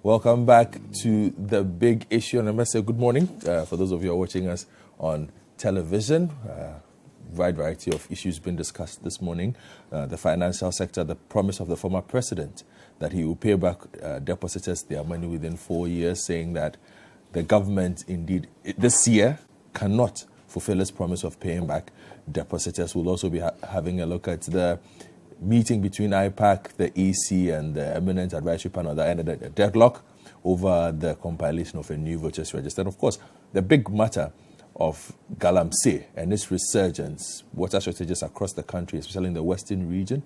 Welcome back to the big issue. And I must say good morning for those of you who are watching us on television. Wide variety of issues being discussed this morning. The financial sector, the promise of the former president that he will pay back depositors their money within 4 years, saying that the government indeed this year cannot fulfill its promise of paying back depositors. We'll also be having a look at the meeting between IPAC, the EC, and the Eminent Advisory Panel that ended at a deadlock over the compilation of a new voters register. And of course, the big matter of Galamsey and its resurgence, water shortages across the country, especially in the western region,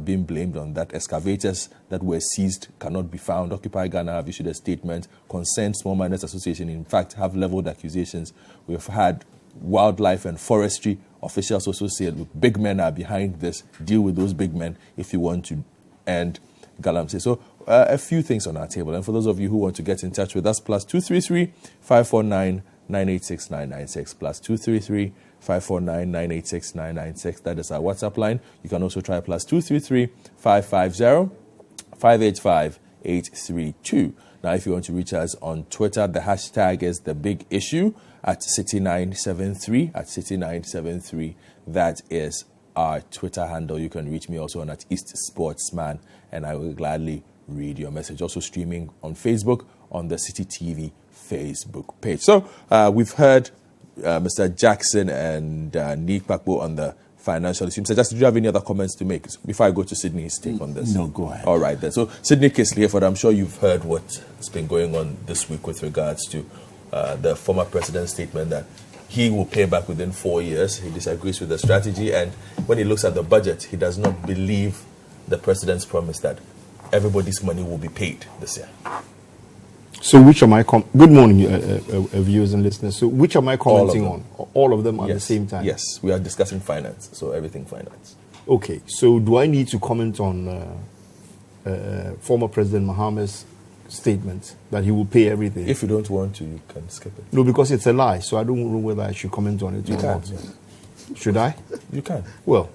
being blamed on that. Excavators that were seized cannot be found. Occupy Ghana have issued a statement. Concerned Small Miners Association, in fact, have leveled accusations. We've had wildlife and forestry officials also say, look, big men are behind this. Deal with those big men if you want to end Galamsey. So a few things on our table. And for those of you who want to get in touch with us, +233 549 986 996, +233 549 986 996. That is our WhatsApp line. You can also try +233 550 585 832. Now, if you want to reach us on Twitter, the hashtag is the big issue at City973, at City973. That is our Twitter handle. You can reach me also on at East Sportsman, and I will gladly read your message. Also streaming on Facebook on the City TV Facebook page. So we've heard Mr. Jackson and Nick Pakbo on the financial issue. Mr. Jackson, do you have any other comments to make before I go to Sydney's take on this? No, go ahead. All right, then. So Sydney Kisleyford, I'm sure you've heard what's been going on this week with regards to the former president's statement that he will pay back within 4 years. He disagrees with the strategy, and when he looks at the budget, he does not believe the president's promise that everybody's money will be paid this year. So which am I good morning, viewers and listeners. So which am I commenting on? All of them at the same time? Yes, we are discussing finance, so everything finance. Okay, so do I need to comment on former President Mahama's statement that he will pay everything? If you don't want to, you can skip it. No, because it's a lie, so I don't know whether I should comment on it or not. Should I? You can. Well,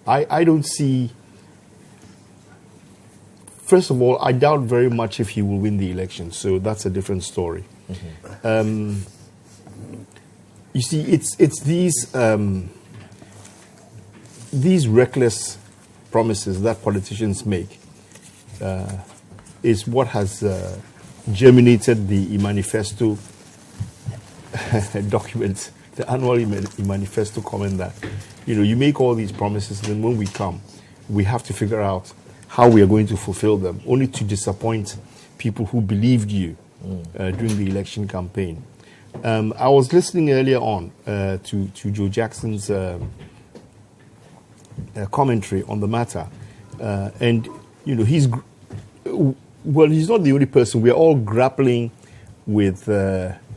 I don't see... First of all, I doubt very much if he will win the election, so that's a different story. Mm-hmm. You see, it's these reckless promises that politicians make is what has germinated the manifesto document, the annual manifesto comment that, you make all these promises, and then when we come, we have to figure out how we are going to fulfill them, only to disappoint people who believed you during the election campaign. I was listening earlier on to Joe Jackson's commentary on the matter, and he's not the only person. We are all grappling with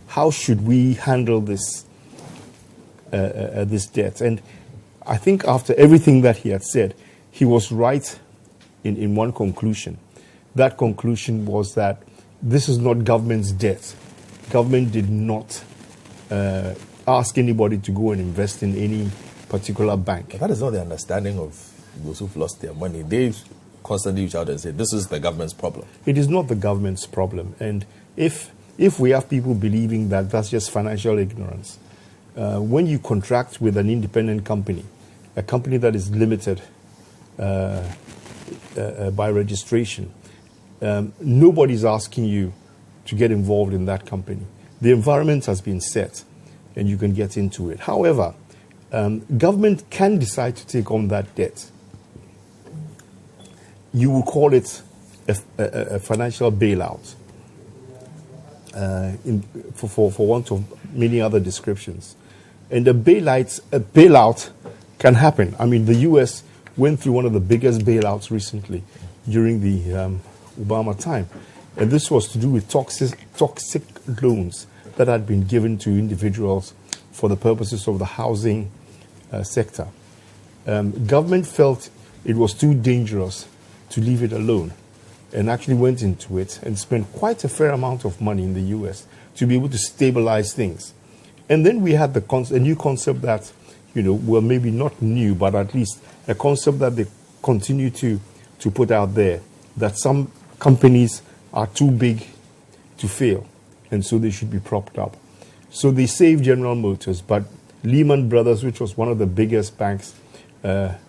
how should we handle this debt, and I think after everything that he had said, he was right in one conclusion. That conclusion was that this is not government's debt. Government did not ask anybody to go and invest in any particular bank. But that is not the understanding of those who've lost their money. They constantly reach out and say, this is the government's problem. It is not the government's problem. And if we have people believing that that's just financial ignorance, when you contract with an independent company, a company that is limited by registration, nobody's asking you to get involved in that company. The environment has been set and you can get into it. However, government can decide to take on that debt. You will call it a financial bailout for want of many other descriptions. And a bailout can happen. I mean, the U.S. went through one of the biggest bailouts recently during the Obama time. And this was to do with toxic loans that had been given to individuals for the purposes of the housing sector. Government felt it was too dangerous to leave it alone and actually went into it and spent quite a fair amount of money in the U.S. to be able to stabilize things. And then we had a new concept that, well, maybe not new, but at least a concept that they continue to put out there, that some companies are too big to fail, and so they should be propped up. So they saved General Motors, but Lehman Brothers, which was one of the biggest banks,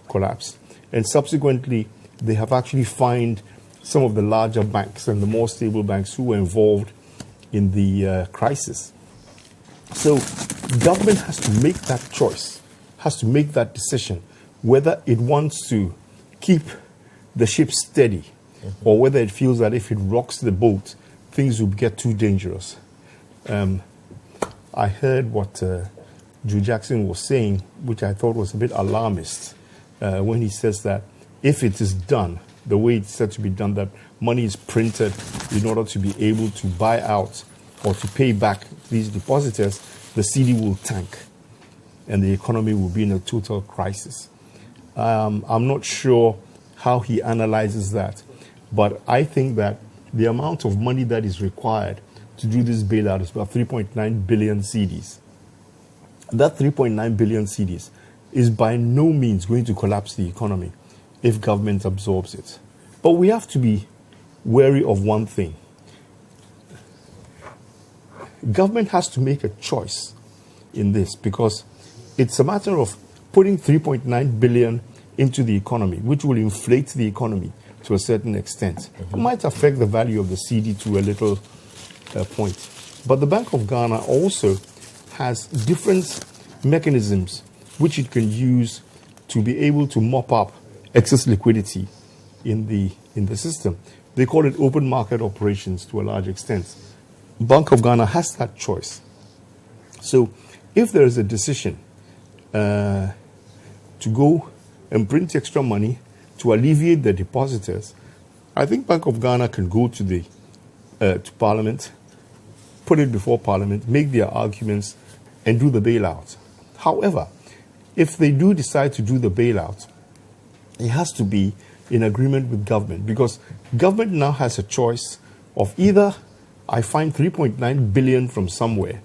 collapsed. And subsequently, they have actually fined some of the larger banks and the more stable banks who were involved in the crisis. So government has to make that choice, has to make that decision, whether it wants to keep the ship steady or whether it feels that if it rocks the boat, things will get too dangerous. I heard what Drew Jackson was saying, which I thought was a bit alarmist, when he says that if it is done the way it's said to be done, that money is printed in order to be able to buy out or to pay back these depositors, the CD will tank and the economy will be in a total crisis. I'm not sure how he analyzes that, but I think that the amount of money that is required to do this bailout is about 3.9 billion CDs. That 3.9 billion CDs is by no means going to collapse the economy if government absorbs it. But we have to be wary of one thing. Government has to make a choice in this because it's a matter of putting 3.9 billion into the economy, which will inflate the economy to a certain extent. It might affect the value of the CD to a little point. But the Bank of Ghana also has different mechanisms which it can use to be able to mop up excess liquidity in the system. They call it open market operations to a large extent. Bank of Ghana has that choice. So if there is a decision to go and print extra money to alleviate the depositors, I think Bank of Ghana can go to to Parliament, put it before Parliament, make their arguments, and do the bailout. However, if they do decide to do the bailout, it has to be in agreement with government, because government now has a choice of either I find 3.9 billion from somewhere,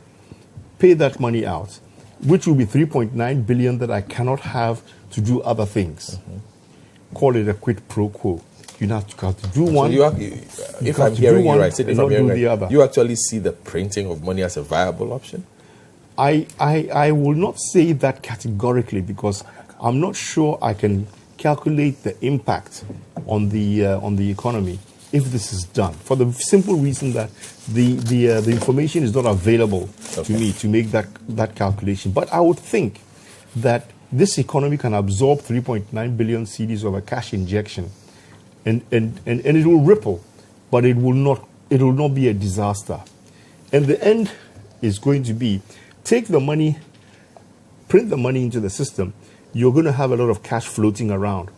pay that money out, which will be 3.9 billion that I cannot have to do other things. Call it a quid pro quo. You have to do one. So if I'm hearing you right, you actually see the printing of money as a viable option? I will not say that categorically, because I'm not sure I can calculate the impact on the economy if this is done, for the simple reason that the information is not available to me to make that calculation. But I would think that this economy can absorb 3.9 billion CDs of a cash injection, and it will ripple, but it will not be a disaster. And the end is going to be, take the money, print the money into the system, you're going to have a lot of cash floating around.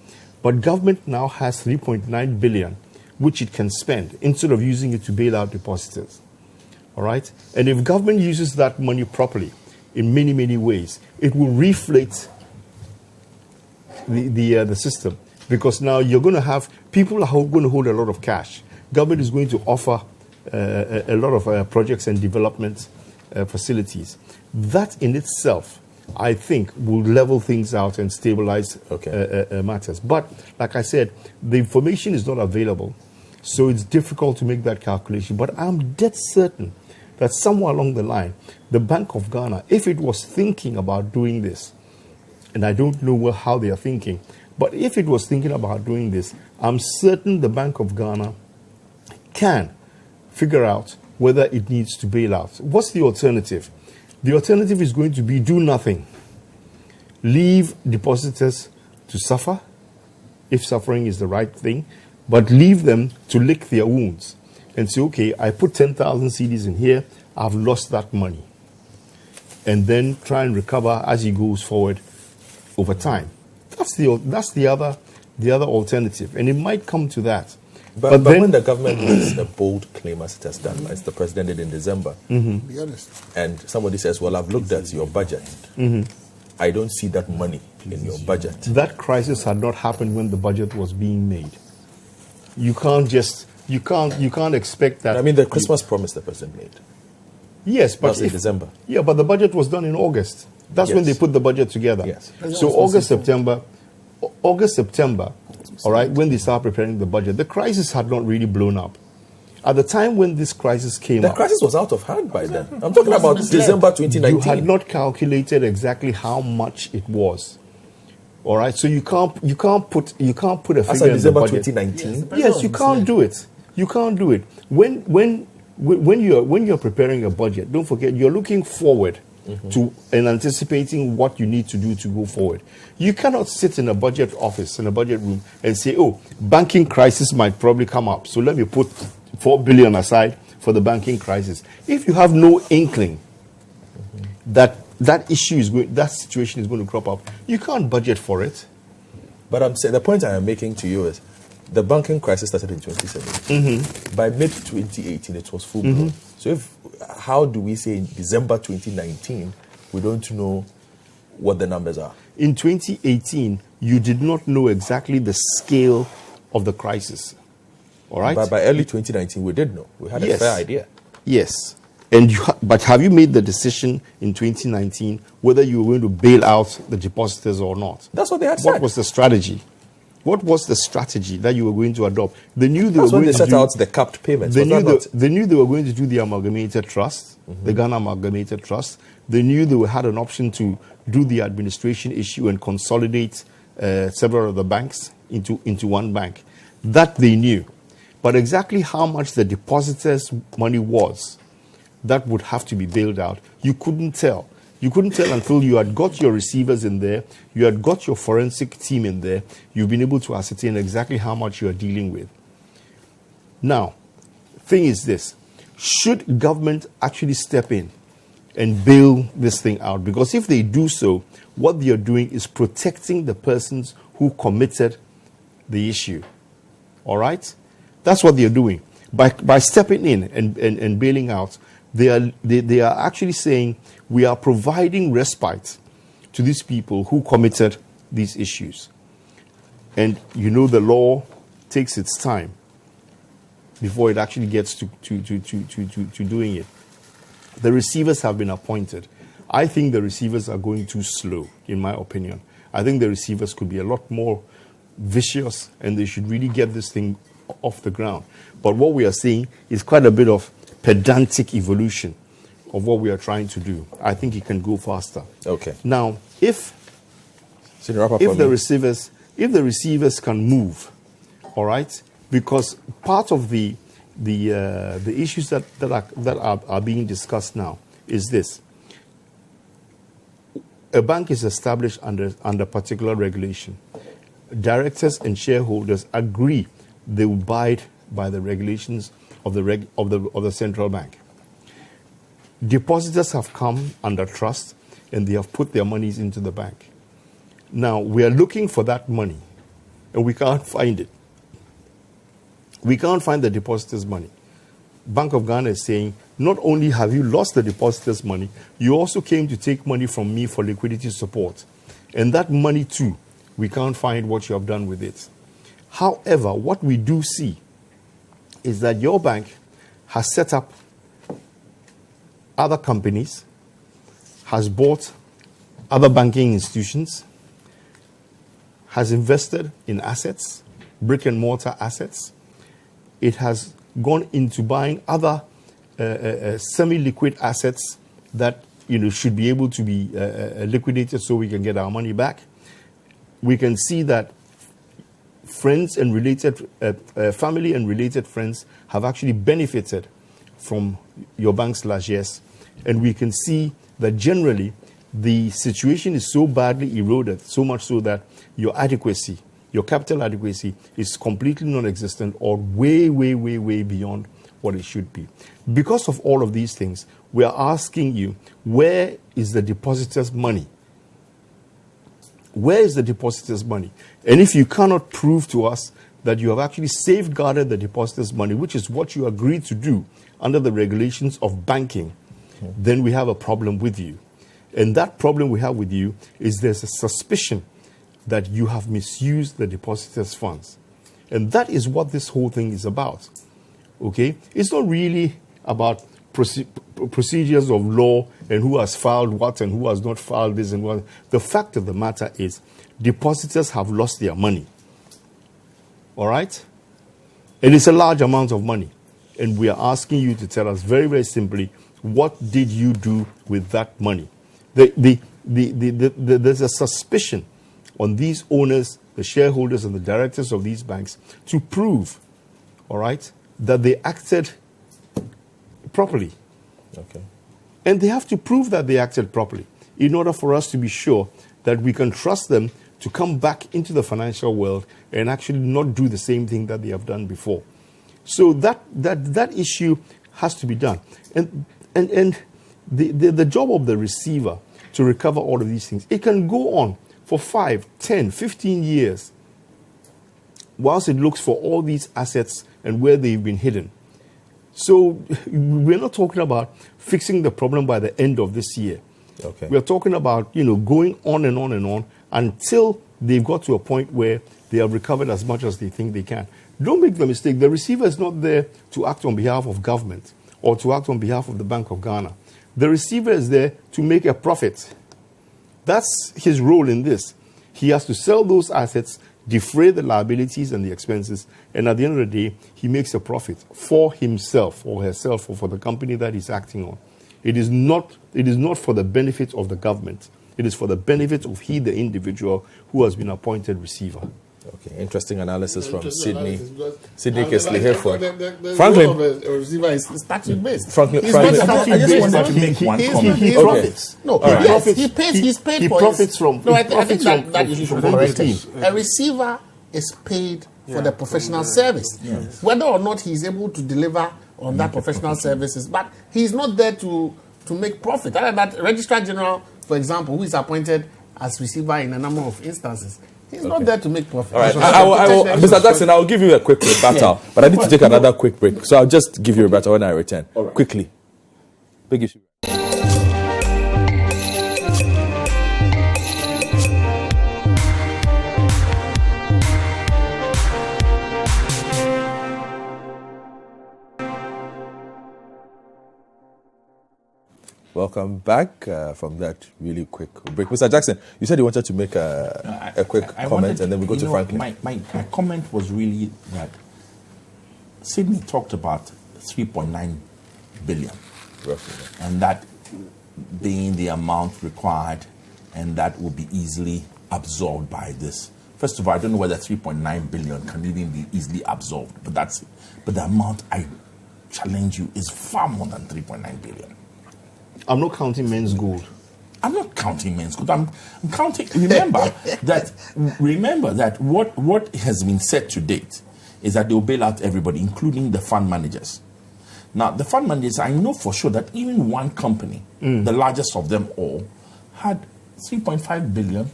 But government now has 3.9 billion, which it can spend instead of using it to bail out depositors. All right? And if government uses that money properly in many, many ways, it will reflate the system, because now you're going to have people are going to hold a lot of cash. Government is going to offer a lot of projects and development facilities. That in itself, I think, will level things out and stabilize matters. But like I said, the information is not available, so it's difficult to make that calculation. But I'm dead certain that somewhere along the line, the Bank of Ghana, if it was thinking about doing this, and I don't know how they are thinking, but if it was thinking about doing this, I'm certain the Bank of Ghana can figure out whether it needs to bail out. What's the alternative? The alternative is going to be do nothing. Leave depositors to suffer, if suffering is the right thing, but leave them to lick their wounds and say, okay, I put 10,000 CDs in here, I've lost that money. And then try and recover as he goes forward over time. That's the other alternative, and it might come to that. But then, when the government makes a bold claim, as it has done, as the president did in December, be honest, and somebody says, well, I've looked at your budget, I don't see that money in your budget. That crisis had not happened when the budget was being made. You can't expect that. I mean, the Christmas promise the president made. Yes, but in December. Yeah, but the budget was done in August. That's when they put the budget together. Yes. So August, September, August, September, all right, when they started preparing the budget, the crisis had not really blown up. At the time when this crisis came The up, crisis was out of hand by then. I'm talking about December 2019. you had not calculated exactly how much it was. All right, so you can't put a figure As in of December the budget. 2019. Yes, you can't do it. You can't do it. When you're preparing a budget, don't forget you're looking forward to and anticipating what you need to do to go forward. You cannot sit in a budget office, in a budget room, and say, "Oh, banking crisis might probably come up, so let me put 4 billion aside for the banking crisis." If you have no inkling that that situation is going to crop up, you can't budget for it. But I'm saying the point I am making to you is the banking crisis started in 2017. By mid 2018, it was full blown. So how do we say in December 2019 we don't know what the numbers are? In 2018, you did not know exactly the scale of the crisis. All right? But by early 2019, we did know. We had a fair idea. Yes. But have you made the decision in 2019 whether you were going to bail out the depositors or not? That's what they had said. What was the strategy? What was the strategy that you were going to adopt? They knew they That's were when going they to set out the capped payments. They knew they were going to do the amalgamated trust, the Ghana amalgamated trust. They knew they had an option to do the administration issue and consolidate several of the banks into one bank. That they knew. But exactly how much the depositors' money was that would have to be bailed out, you couldn't tell. You couldn't tell until you had got your receivers in there, you had got your forensic team in there, you've been able to ascertain exactly how much you are dealing with. Now, thing is this, should government actually step in and bail this thing out? Because if they do so, what they are doing is protecting the persons who committed the issue. All right? That's what they are doing. By stepping in and bailing out, they are actually saying we are providing respite to these people who committed these issues. And you know the law takes its time before it actually gets to doing it. The receivers have been appointed. I think the receivers are going too slow, in my opinion. I think the receivers could be a lot more vicious and they should really get this thing off the ground. But what we are seeing is quite a bit of pedantic evolution of what we are trying to do. I think it can go faster. Okay. Now, if the receivers can move, all right, because part of the issues that are being discussed now is this: a bank is established under particular regulation. Directors and shareholders agree they will abide by the regulations of the central bank. Depositors have come under trust and they have put their monies into the bank. Now, we are looking for that money and we can't find it. We can't find the depositors' money. Bank of Ghana is saying, not only have you lost the depositors' money, you also came to take money from me for liquidity support. And that money too, we can't find what you have done with it. However, what we do see is that your bank has set up other companies, has bought other banking institutions, has invested in assets, brick and mortar assets. It has gone into buying other semi-liquid assets that should be able to be liquidated so we can get our money back. We can see that friends and related, family and related friends have actually benefited from your bank's largesse. And we can see that generally the situation is so badly eroded, so much so that your adequacy, your capital adequacy is completely non-existent or way, way, way, way beyond what it should be. Because of all of these things, we are asking you, where is the depositor's money? Where is the depositor's money? And if you cannot prove to us that you have actually safeguarded the depositor's money, which is what you agreed to do under the regulations of banking, then we have a problem with you. And that problem we have with you is there's a suspicion that you have misused the depositor's funds. And that is what this whole thing is about. Okay? It's not really about procedures of law and who has filed what and who has not filed this and what. The fact of the matter is depositors have lost their money. All right? And it's a large amount of money. And we are asking you to tell us very, very simply, what did you do with that money? There's a suspicion on these owners, the shareholders and the directors of these banks to prove, all right, that they acted properly. Okay. And they have to prove that they acted properly in order for us to be sure that we can trust them to come back into the financial world and actually not do the same thing that they have done before. So that issue has to be done. And the job of the receiver to recover all of these things, it can go on for 5, 10, 15 years whilst it looks for all these assets and where they've been hidden. So we're not talking about fixing the problem by the end of this year. Okay. We're talking about, going on and on and on until they've got to a point where they have recovered as much as they think they can. Don't make the mistake. The receiver is not there to act on behalf of government or to act on behalf of the Bank of Ghana. The receiver is there to make a profit. That's his role in this. He has to sell those assets, defray the liabilities and the expenses, and at the end of the day, he makes a profit for himself or herself or for the company that he's acting on. It is not for the benefit of the government. It is for the benefit of he, the individual, who has been appointed receiver. Okay, interesting analysis from Sydney. Sydney Kesley Hereford. Franklin, a receiver is statute based. Franklin, I just want to make one comment. He profits. No, right. yes, he pays. He's paid he for profits from. No, I think that you should correct it. scheme. A receiver is paid for the professional service, whether or not he's able to deliver on that professional services. But he's not there to make profit. Other than that, Registrar General, for example, who is appointed as receiver in a number of instances, he's not there to make profit. All right, I will, Mr. Jackson, I will give you a quick rebuttal, but I need to take another quick break. So I'll just give you a rebuttal when I return. All right. Quickly. Big issue. Welcome back from that really quick break. Mr. Jackson, you said you wanted to make a quick comment and then we go to Franklin. My comment was really that Sydney talked about 3.9 billion. Roughly. And that being the amount required and that will be easily absorbed by this. First of all, I don't know whether 3.9 billion can even be easily absorbed, but the amount I challenge you is far more than 3.9 billion. I'm not counting men's gold. I'm not counting men's gold. I'm counting. Remember that what has been said to date is that they will bail out everybody, including the fund managers. Now, the fund managers, I know for sure that even one company, the largest of them all, had 3.5 billion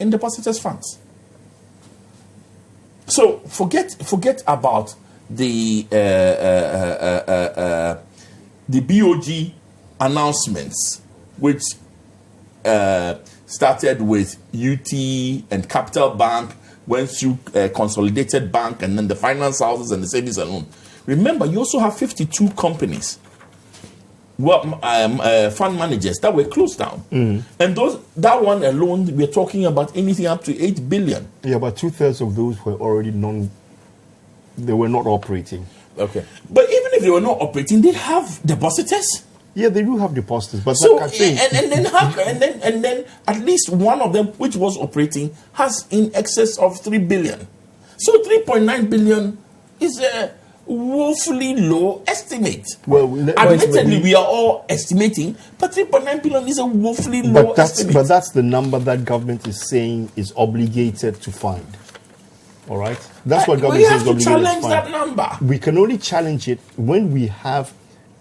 in depositors' funds. So forget about the BOG announcements, which started with UT and Capital Bank, went through Consolidated Bank, and then the finance houses and the savings and loan. Remember, you also have 52 companies, fund managers that were closed down, and that one alone, we're talking about anything up to 8 billion. Yeah, but 2/3 of those were already they were not operating. Okay. But even if they were not operating, they have depositors. Yeah, they do have depositors, but So like I say, and then at least one of them, which was operating, has in excess of 3 billion. So 3.9 billion is a woefully low estimate. Well, admittedly, we are all estimating, but 3.9 billion is a woefully low estimate. But that's the number that government is saying is obligated to find. All right, that's what government we is have to obligated to challenge find. that number. We can only challenge it when we have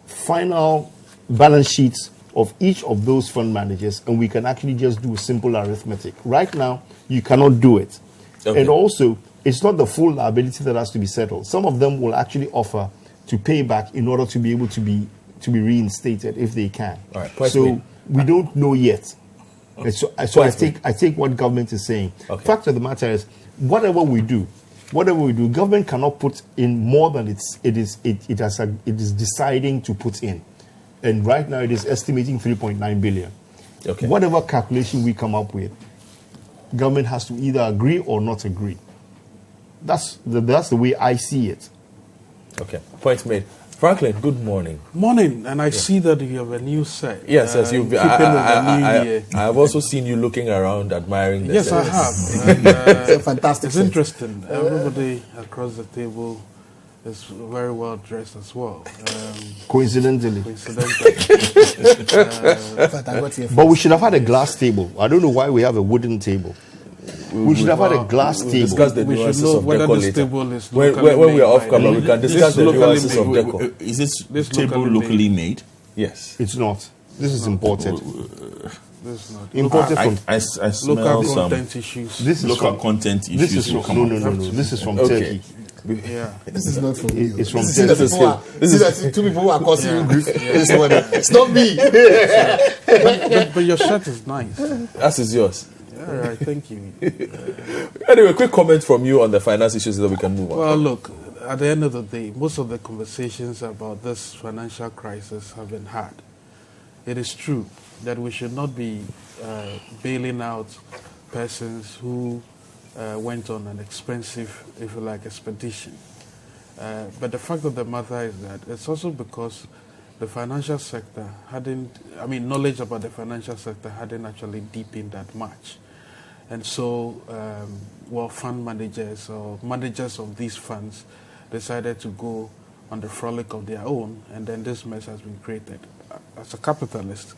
final balance sheets of each of those fund managers, and we can actually just do simple arithmetic. Right now, you cannot do it. Okay. And also, it's not the full liability that has to be settled. Some of them will actually offer to pay back in order to be able to be reinstated if they can. All right, so we don't know yet. And so I take what government is saying. Okay. Fact of the matter is, whatever we do, government cannot put in more than it is deciding to put in. And right now it is estimating 3.9 billion. Okay. Whatever calculation we come up with, government has to either agree or not agree. That's the way I see it. Okay. Point made. Franklin, good morning. Morning, and I see that you have a new set. Yes, yes. You've I've also seen you looking around, admiring the Yes, set. I have. And, It's a fantastic it's set. interesting. Everybody across the table is very well dressed as well. Coincidentally. Coincidentally. In fact, I got here But we should have had a glass table. I don't know why we have a wooden table. We should have had a glass table. Discuss the We should nuances know of whether decor this later. table is When locally we are made off by camera, we any- can this discuss the locally nuances of made. decor. Is this, This table locally locally made? Yes. It's not. This is imported. This is not. Imported from. I smell Local some content issues. This is local from. content This issues. is will from. come No, out. no, no, no. This is from Okay. Turkey. Yeah. This is not for you. It's from See that Turkey. people are- see that two people who are causing you grief. This one. It's not me. But your shirt is nice. That is yours. All right, thank you. Anyway, quick comment from you on the finance issues so that we can move on. Well, look, at the end of the day, most of the conversations about this financial crisis have been had. It is true that we should not be bailing out persons who went on an expensive, if you like, expedition. But the fact of the matter is that it's also because the financial sector knowledge about the financial sector hadn't actually deepened that much. And so, fund managers or managers of these funds decided to go on the frolic of their own, and then this mess has been created. As a capitalist,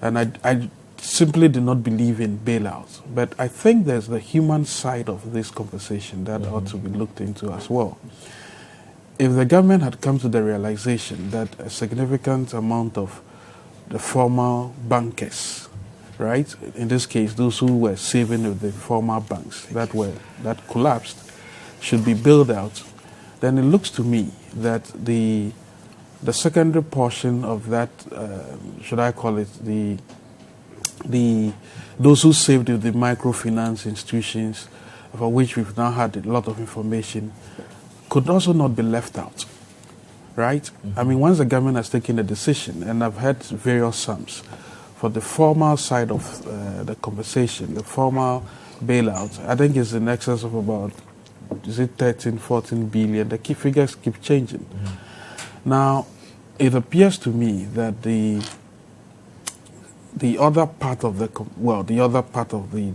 and I simply do not believe in bailouts, but I think there's the human side of this conversation that ought to be looked into as well. If the government had come to the realization that a significant amount of the former bankers, right, in this case, those who were saving with the former banks that collapsed, should be bailed out, then it looks to me that the secondary portion of that, should I call it those who saved with the microfinance institutions, for which we've now had a lot of information, could also not be left out, right? Mm-hmm. I mean, once the government has taken a decision, and I've heard various sums, for the formal side of the conversation, the formal bailout, I think is in excess of about, 13, 14 billion. The key figures keep changing. Mm-hmm. Now, it appears to me that the other part of the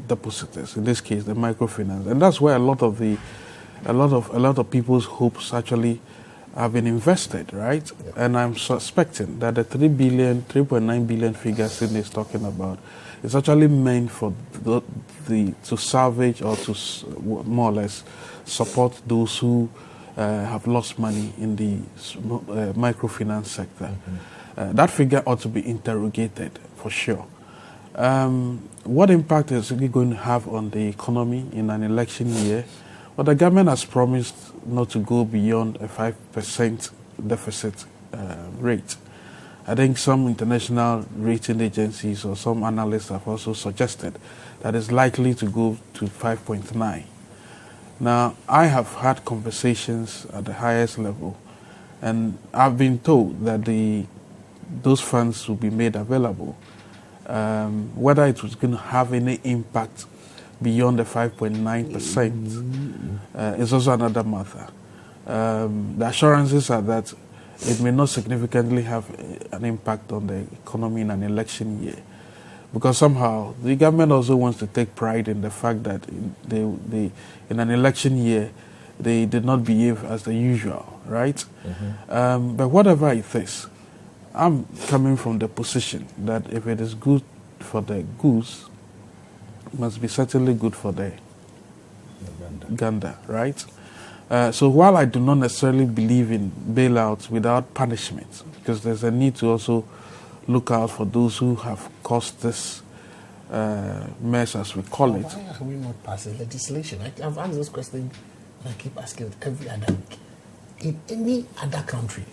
depositors, in this case, the microfinance, and that's where a lot of people's hopes actually have been invested, right? Yeah. And I'm suspecting that the 3.9 billion figure Sydney is talking about is actually meant for to salvage or to more or less support those who have lost money in the microfinance sector. Mm-hmm. That figure ought to be interrogated for sure. What impact is it going to have on the economy in an election year? Well, the government has promised not to go beyond a 5% deficit rate. I think some international rating agencies or some analysts have also suggested that it's likely to go to 5.9. Now, I have had conversations at the highest level, and I've been told that those funds will be made available. Whether it was going to have any impact beyond the 5.9% is also another matter. The assurances are that it may not significantly have an impact on the economy in an election year, because somehow the government also wants to take pride in the fact that they in an election year they did not behave as the usual, right? Mm-hmm. But whatever it is, I'm coming from the position that if it is good for the goose, it must be certainly good for the gander, right? So while I do not necessarily believe in bailouts without punishment, because there's a need to also look out for those who have caused this mess, as we call it. Why are we not passing legislation? I've asked this question, and I keep asking it every other week. In any other country,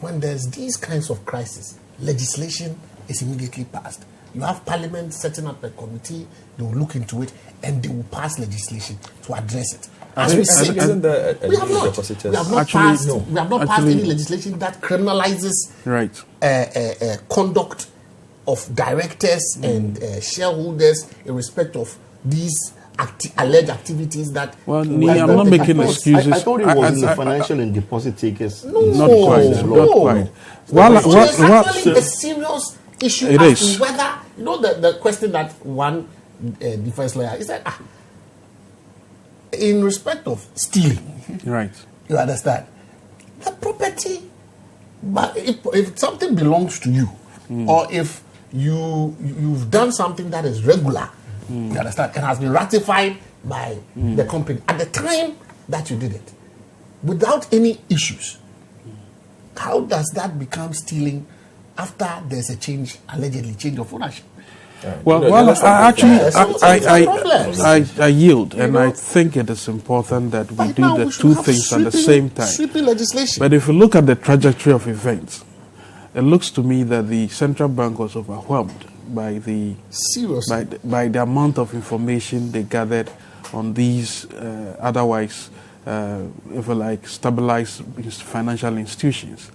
when there's these kinds of crises, legislation is immediately passed. You have Parliament setting up a committee, they will look into it, and they will pass legislation to address it. As we see, we have not. Depositors? We have not passed any legislation that criminalizes conduct of directors and shareholders in respect of these alleged activities that. Well, I'm not making excuses. I thought it was in the financial and deposit takers. Not quite. Well, it's actually a serious issue as to whether, the question that one defense lawyer is that, in respect of stealing, right? You understand? The property, but if something belongs to you, or if you've done something that is regular, you understand, and has been ratified by the company at the time that you did it, without any issues, how does that become stealing after there's a allegedly change of ownership? I yield, and I think it is important that we do the two things at the same time. Sweeping legislation. But if you look at the trajectory of events, it looks to me that the central bank was overwhelmed by the amount of information they gathered on these otherwise, if you like, stabilized financial institutions.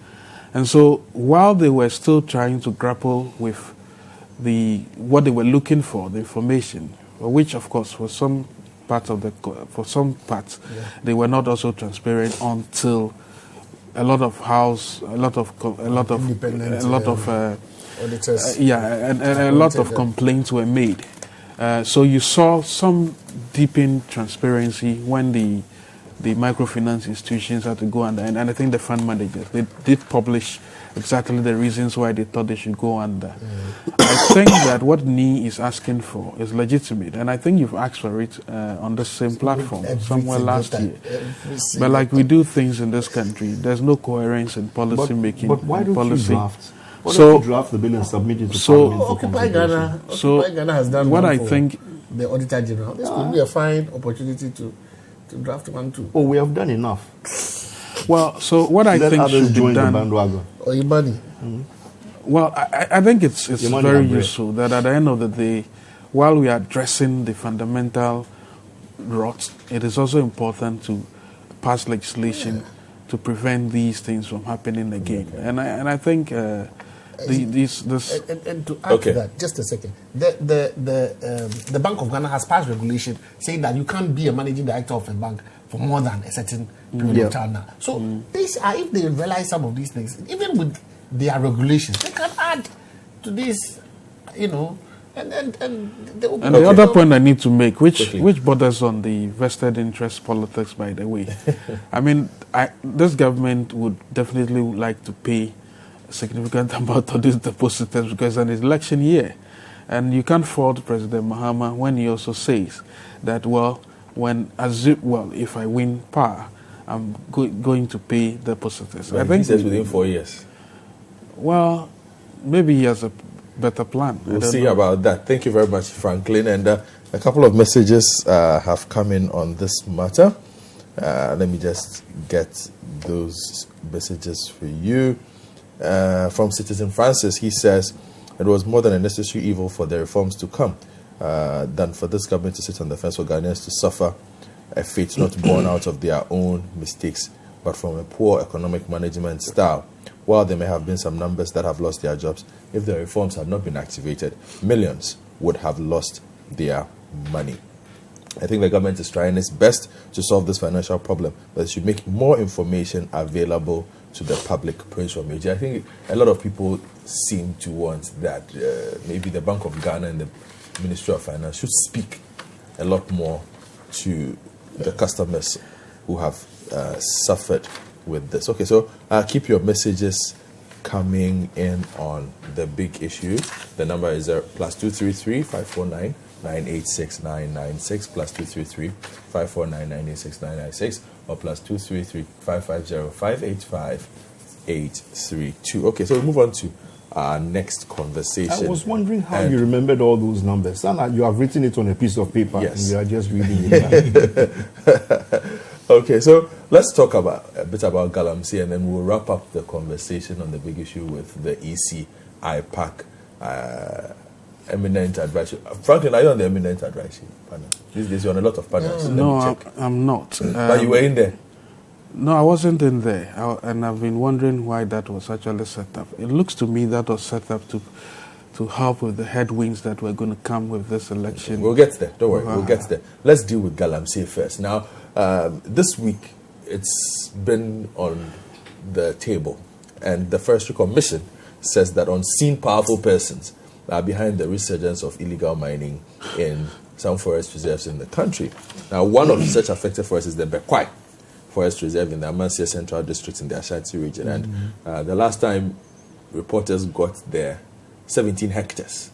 And so while they were still trying to grapple with what they were looking for, the information, which of course for some parts they were not also transparent until a lot of auditors, and a lot of complaints were made. So you saw some deepened transparency when the microfinance institutions had to go under, and I think the fund managers, they did publish exactly the reasons why they thought they should go under. I think that what NI is asking for is legitimate, and I think you've asked for it on the same platform somewhere last year. But like we do things in this country, there's no coherence in policy making. But why don't you draft? Why don't you draft the bill and submit it to Parliament for Occupy Ghana has done what one I for think the Auditor General. This could be a fine opportunity to draft one too. Oh, we have done enough. Well, so what I think should be done. The bandwagon. Or your money. Well, I think it's very useful that at the end of the day, while we are addressing the fundamental rot, it is also important to pass legislation to prevent these things from happening again. And I think this. And to add to that, just a second, the Bank of Ghana has passed regulation saying that you can't be a managing director of a bank for more than a certain period of time now. So these are, if they realize some of these things, even with their regulations, they can add to this, and the other point I need to make, which borders on the vested interest politics, by the way. I mean, this government would definitely like to pay a significant amount of these depositors because it's an election year. And you can't fault President Mahama when he also says that, if I win power, I'm going to pay depositors. I think he says within 4 years. Well, maybe he has a better plan. We'll see about that. Thank you very much, Franklin. And a couple of messages have come in on this matter. Let me just get those messages for you. From Citizen Francis, he says, it was more than a necessary evil for the reforms to come than for this government to sit on the fence for Ghanaians to suffer a fate not born out of their own mistakes, but from a poor economic management style. While there may have been some numbers that have lost their jobs, if the reforms had not been activated, millions would have lost their money. I think the government is trying its best to solve this financial problem, but it should make more information available to the public. Praise from AJ. I think a lot of people seem to want that maybe the Bank of Ghana and the Ministry of Finance should speak a lot more to the customers who have suffered with this. Okay, so keep your messages coming in on the big issue. The number is +233 549 986 996 +233 549 986 996 or +233 550 585 832. Okay, so we move on to our next conversation. I was wondering how you remembered all those numbers. And you have written it on a piece of paper, and you are just reading it. Okay, so let's talk a bit about Galamsey, and then we'll wrap up the conversation on the big issue with the EC IPAC eminent advisory. Franklin, are you on the eminent advisory panel? These days you're on a lot of panels. No, I'm not. But you were in there? No, I wasn't in there. And I've been wondering why that was actually set up. It looks to me that was set up to help with the headwinds that were going to come with this election. We'll get there. Don't worry. We'll get there. Let's deal with Galamsey first. Now, this week, it's been on the table. And the Forestry Commission says that unseen powerful persons are behind the resurgence of illegal mining in some forest reserves in the country. Now, one of such affected forests is the Bekwai Forest Reserve in the Amasia Central District in the Ashanti region. And the last time reporters got there, 17 hectares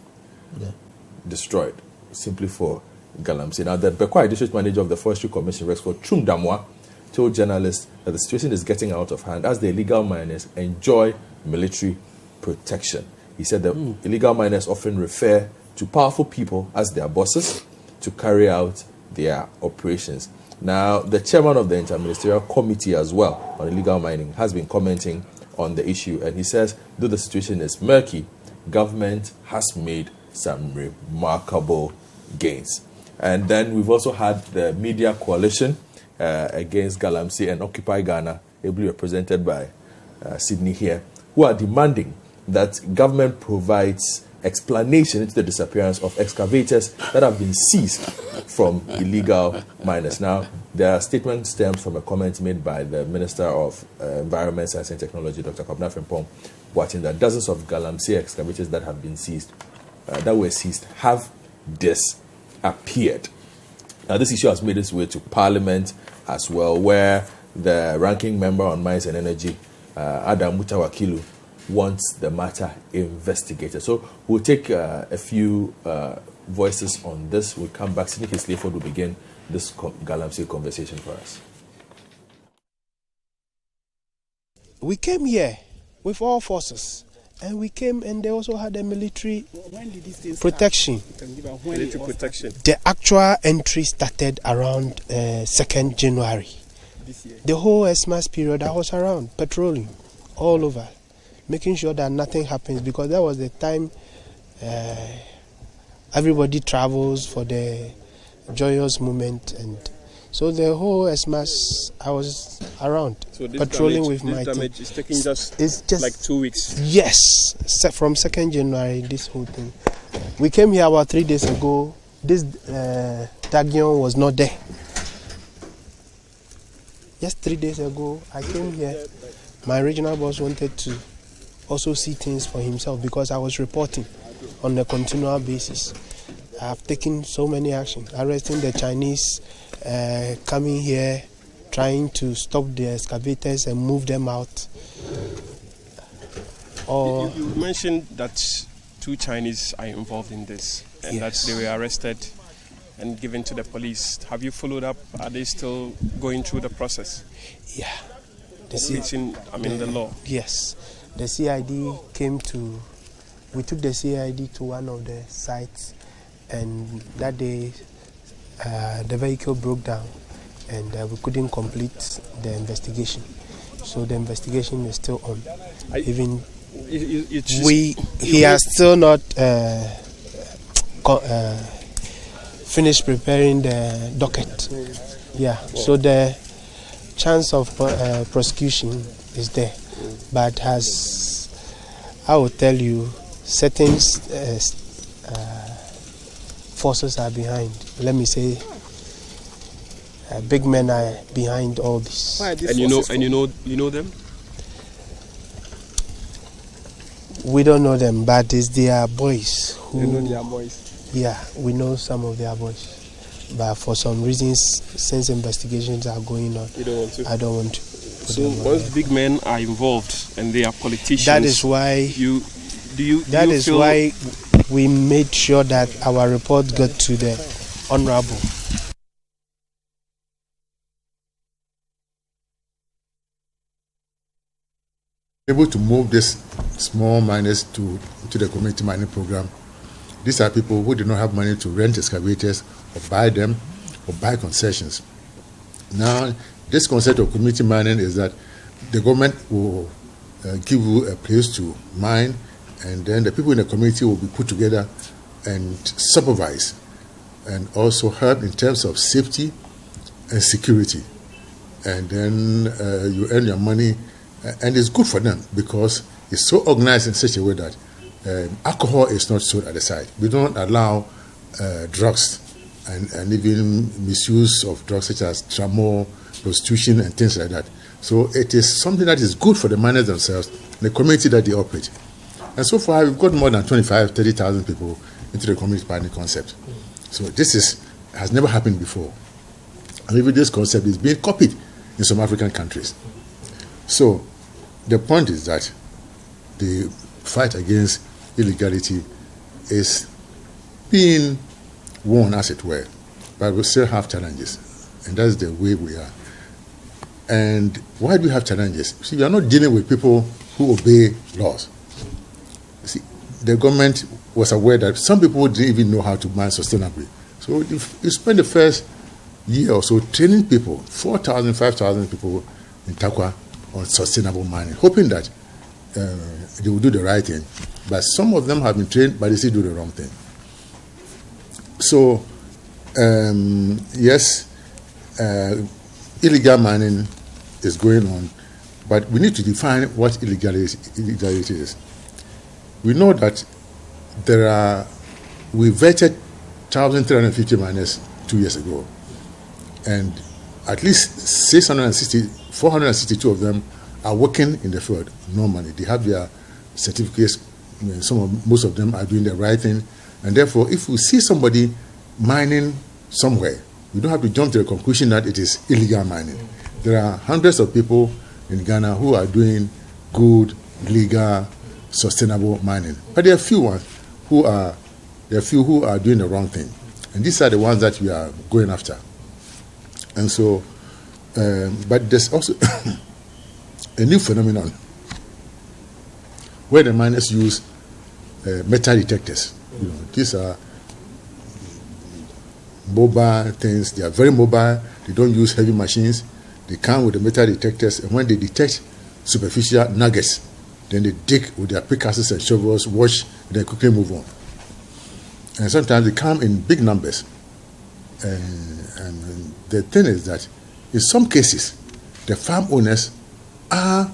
destroyed simply for Galamsey. Now, the Bekwai District Manager of the Forestry Commission, Rexford Chum Damwa, told journalists that the situation is getting out of hand as the illegal miners enjoy military protection. He said that illegal miners often refer to powerful people as their bosses to carry out their operations. Now, the chairman of the Interministerial Committee as well on illegal mining has been commenting on the issue, and he says, though the situation is murky, government has made some remarkable gains. And then we've also had the media coalition against Galamsey and Occupy Ghana, ably represented by Sydney here, who are demanding that government provides explanation into the disappearance of excavators that have been seized from illegal miners. Now, their statement stems from a comment made by the Minister of Environment, Science and Technology, Dr. Kwabena Frimpong, watching that dozens of Galamsey excavators that have been seized, have disappeared. Now, this issue has made its way to Parliament as well, where the ranking member on Mines and Energy, Adam Mutawakilu, wants the matter investigated. So we'll take a few voices on this. We'll come back. Sidney Sleaford will begin this Galamsey conversation for us. We came here with all forces, and we came and they also had a military protection. Military protection. The actual entry started around 2nd January. The whole Xmas period I was around, patrolling all over, making sure that nothing happens, because that was the time everybody travels for the joyous moment, and so the whole Xmas I was around, so patrolling with my team. Is taking it's just like 2 weeks. Yes, from 2nd January, this whole thing. We came here about 3 days ago. This Dagion was not there. Just 3 days ago, I came here. My regional boss wanted to also see things for himself, because I was reporting on a continual basis. I have taken so many actions, arresting the Chinese, coming here, trying to stop the excavators and move them out. You mentioned that 2 Chinese are involved in this, and yes, that they were arrested and given to the police. Have you followed up? Are they still going through the process? Yeah. The law? Yes. The CID came to, we took the CID to one of the sites, and that day the vehicle broke down and we couldn't complete the investigation. So the investigation is still on. He has still not finished preparing the docket. Yeah, so the chance of prosecution is there. But as I will tell you, certain forces are behind. Let me say, big men are behind all this. And you know them? We don't know them, but it's their boys. You know their boys? Yeah, we know some of their boys. But for some reasons, since investigations are going on, you don't want to? I don't want to. So once big men are involved and they are politicians, that is why why we made sure that our report got to the Honorable. Able to move these small miners to the community mining program. These are people who do not have money to rent excavators or buy them or buy concessions. Now, this concept of community mining is that the government will give you a place to mine, and then the people in the community will be put together and supervise and also help in terms of safety and security. And then you earn your money, and it's good for them because it's so organized in such a way that alcohol is not sold at the side. We don't allow drugs and even misuse of drugs such as tramol, prostitution, and things like that. So it is something that is good for the miners themselves, the community that they operate. And so far, we've got more than 30,000 people into the community partner concept. So this has never happened before. And even this concept is being copied in some African countries. So the point is that the fight against illegality is being won, as it were, but we still have challenges, and that's the way we are. And why do we have challenges? See, we are not dealing with people who obey laws. See, the government was aware that some people didn't even know how to mine sustainably. So if you spend the first year or so training people, 4,000, 5,000 people in Takwa on sustainable mining, hoping that they will do the right thing. But some of them have been trained, but they still do the wrong thing. So, yes, illegal mining is going on, but we need to define what illegality is. We know that we vetted 1,350 miners 2 years ago, and at least 462 of them are working in the field normally. They have their certificates. Most of them are doing the right thing, and therefore, if we see somebody mining somewhere, we don't have to jump to the conclusion that it is illegal mining. There are hundreds of people in Ghana who are doing good, legal, sustainable mining, but there are few who are doing the wrong thing, and these are the ones that we are going after. And so, but there's also a new phenomenon where the miners use metal detectors. These are mobile things. They are very mobile. They don't use heavy machines. They come with the metal detectors, and when they detect superficial nuggets, then they dig with their pickaxes and shovels, wash, and then quickly move on. And sometimes they come in big numbers. And the thing is that in some cases, the farm owners are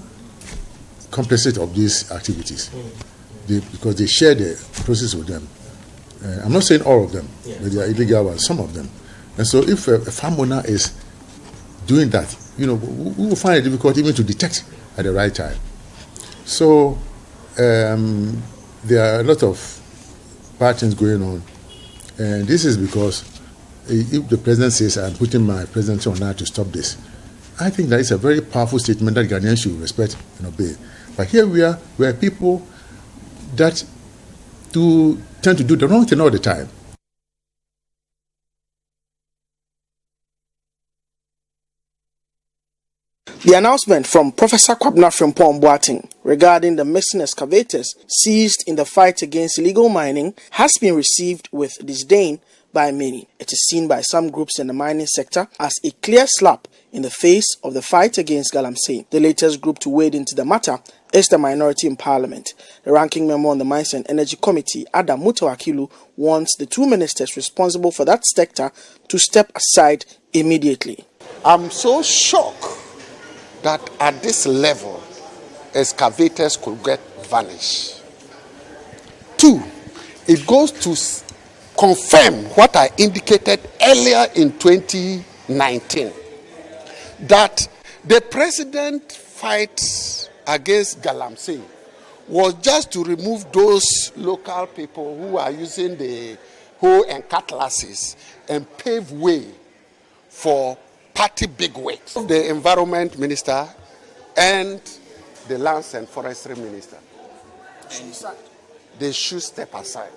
complicit of these activities because they share the process with them. I'm not saying all of them, but they are illegal ones, some of them. And so if a farm owner is doing that, we will find it difficult even to detect at the right time. So there are a lot of bad things going on. And this is because if the president says, I'm putting my presidency on now to stop this, I think that is a very powerful statement that Ghanaians should respect and obey. But here we are people that tend to do the wrong thing all the time. The announcement from Professor Kwabena Frimpong Boateng regarding the missing excavators seized in the fight against illegal mining has been received with disdain by many. It is seen by some groups in the mining sector as a clear slap in the face of the fight against Galamsey. The latest group to wade into the matter is the minority in Parliament. The ranking member on the Mines and Energy Committee, Adam Mutawakilu, wants the two ministers responsible for that sector to step aside immediately. I'm so shocked that at this level, excavators could get vanished. Two, it goes to confirm what I indicated earlier in 2019, that the president fight against Galamsey was just to remove those local people who are using the hoe and cutlasses and pave way for party bigwigs, the environment minister and the lands and forestry minister. They should step aside.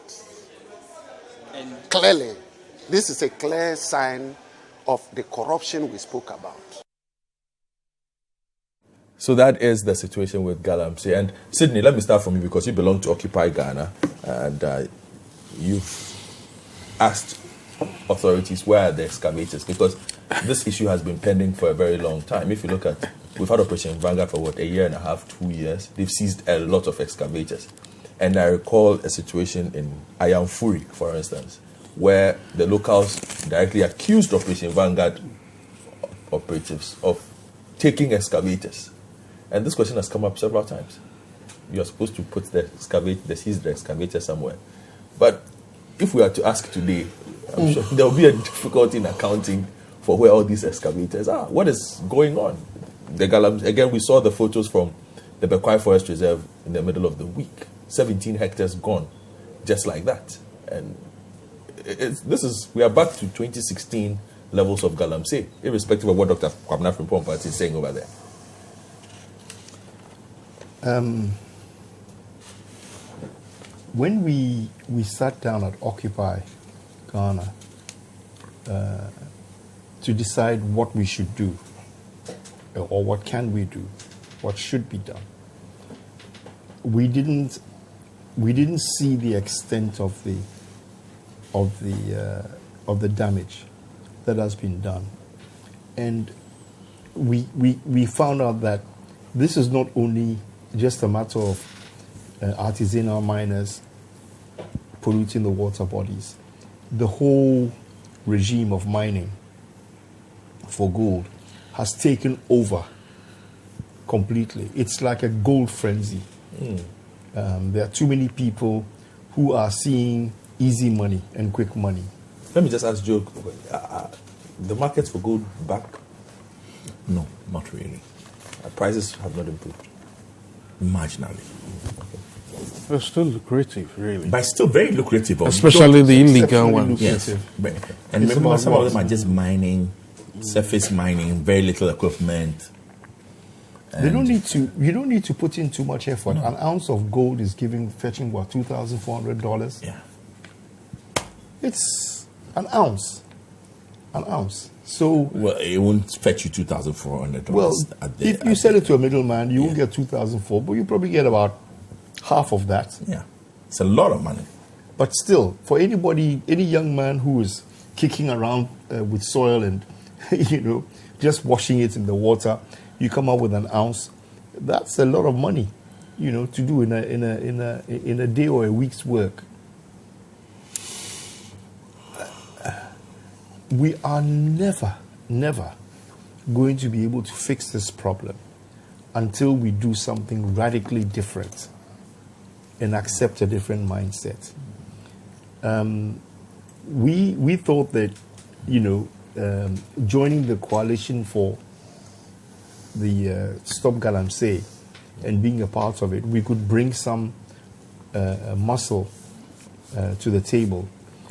And clearly, this is a clear sign of the corruption we spoke about. So that is the situation with Galamsey. And Sydney, let me start from you because you belong to Occupy Ghana, and you've asked authorities where are the excavators, because this issue has been pending for a very long time. If you look at, we've had Operation Vanguard for a year and a half, 2 years. They've seized a lot of excavators. And I recall a situation in Ayamfuri, for instance, where the locals directly accused Operation Vanguard operatives of taking excavators. And this question has come up several times. You are supposed to put the excavator somewhere. But if we are to ask today, I'm sure there will be a difficulty in accounting for where all these excavators are. What is going on? Again, we saw the photos from the Bekwai Forest Reserve in the middle of the week. 17 hectares gone, just like that. And we are back to 2016 levels of Galamsey, irrespective of what Dr. Kwabena Frimpong is saying over there. When we sat down at Occupy Ghana to decide what we should do, or what can we do, what should be done, we didn't see the extent of the damage that has been done, and we found out that this is not only just a matter of artisanal miners polluting the water bodies. The whole regime of mining for gold has taken over completely. It's like a gold frenzy. There are too many people who are seeing easy money and quick money. Let me just ask Joe, the markets for gold back? No, not really. Prices have not improved? Marginally. It's still lucrative, really. But still very lucrative. Especially the illegal ones. Yes. And remember, some of them are just mining, surface mining, very little equipment. You don't need to put in too much effort. No. An ounce of gold is fetching what, $2,400? Yeah. It's an ounce. So it won't fetch you $2,400. Well, if you sell it to a middleman, you won't get $2,400, but you probably get about half of that. Yeah, it's a lot of money. But still, for any young man who is kicking around with soil and just washing it in the water, you come up with an ounce. That's a lot of money, to do in a day or a week's work. We are never going to be able to fix this problem until we do something radically different and accept a different mindset. We thought that, joining the coalition for the Stop Galamsey and being a part of it, we could bring some muscle to the table,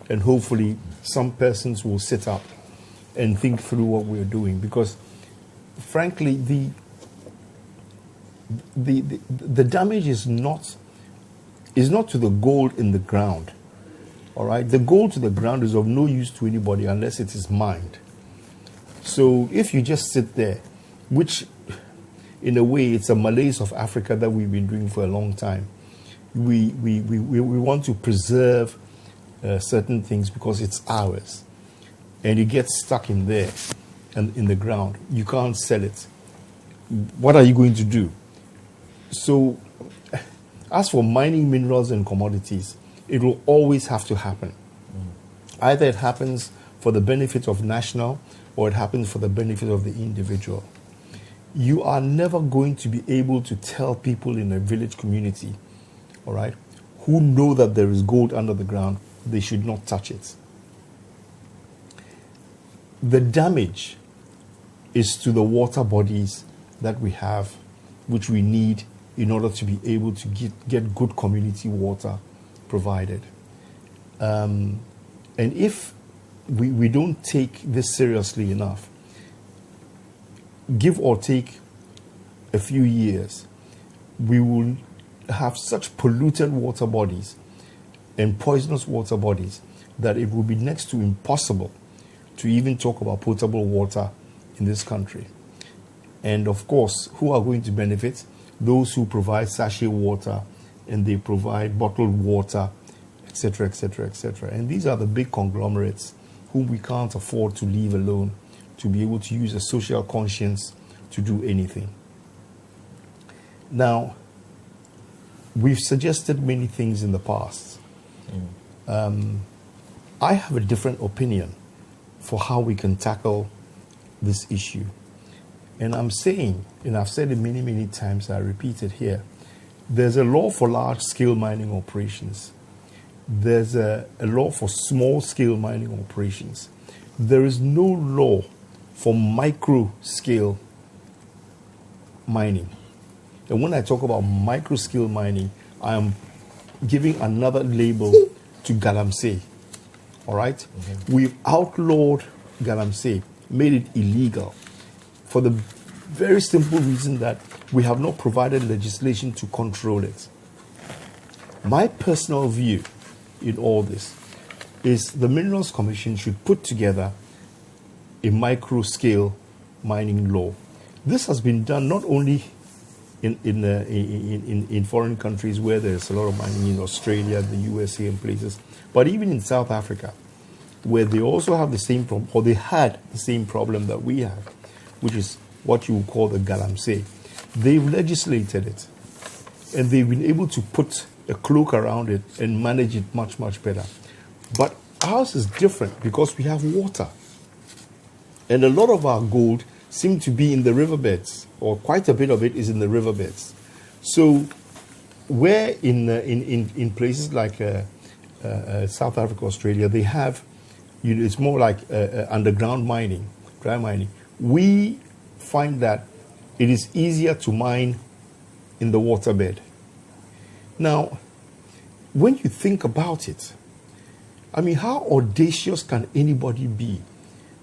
and hopefully some persons will sit up and think through what we're doing, because frankly the damage is not to the gold in the ground. All right, the gold to the ground is of no use to anybody unless it is mined. So if you just sit there, which in a way it's a malaise of Africa that we've been doing for a long time, we want to preserve certain things because it's ours, and it gets stuck in there and in the ground. You can't sell it. What are you going to do? So as for mining minerals and commodities, it will always have to happen. Either it happens for the benefit of national, or it happens for the benefit of the individual. You are never going to be able to tell people in a village community, all right, who know that there is gold under the ground, they should not touch it. The damage is to the water bodies that we have, which we need in order to be able to get good community water provided. And if we don't take this seriously enough, give or take a few years, we will have such polluted water bodies and poisonous water bodies that it will be next to impossible to even talk about potable water in this country. And of course, who are going to benefit? Those who provide sachet water, and they provide bottled water, etc., etc., etc. And these are the big conglomerates whom we can't afford to leave alone to be able to use a social conscience to do anything. Now, we've suggested many things in the past. I have a different opinion for how we can tackle this issue. And I'm saying, and I've said it many, many times, I repeat it here, there's a law for large-scale mining operations. There's a law for small-scale mining operations. There is no law for micro-scale mining. And when I talk about micro-scale mining, I am giving another label to Galamsey. All right? We've outlawed Galamsey, made it illegal, for the very simple reason that we have not provided legislation to control it. My personal view in all this is the Minerals Commission should put together a micro-scale mining law. This has been done not only in foreign countries where there's a lot of mining, in Australia, the USA, and places, but even in South Africa, where they also have the same problem, or they had the same problem that we have, which is what you would call the Galamsey. They've legislated it, and they've been able to put a cloak around it and manage it much, much better. But ours is different because we have water. And a lot of our gold seems to be in the riverbeds, or quite a bit of it is in the riverbeds. So where in places like South Africa, Australia, they have, it's more like underground mining, dry mining. We find that it is easier to mine in the waterbed. Now, when you think about it, I mean, how audacious can anybody be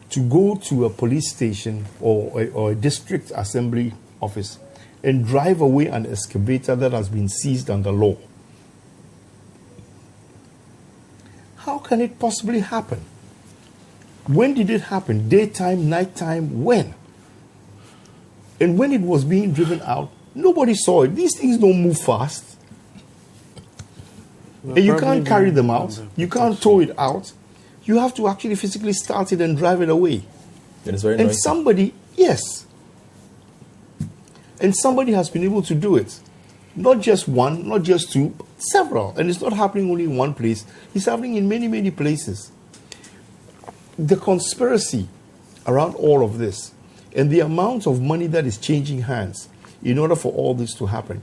to go to a police station or a district assembly office and drive away an excavator that has been seized under law? How can it possibly happen? When did it happen? Daytime, nighttime, when? And when it was being driven out, nobody saw it. These things don't move fast. And you can't carry them out. You can't tow it out. You have to actually physically start it and drive it away. And it's very and noisy. somebody, yes. And somebody has been able to do it. Not just one, not just two, but several. And it's not happening only in one place. It's happening in many, many places. The conspiracy around all of this and the amount of money that is changing hands in order for all this to happen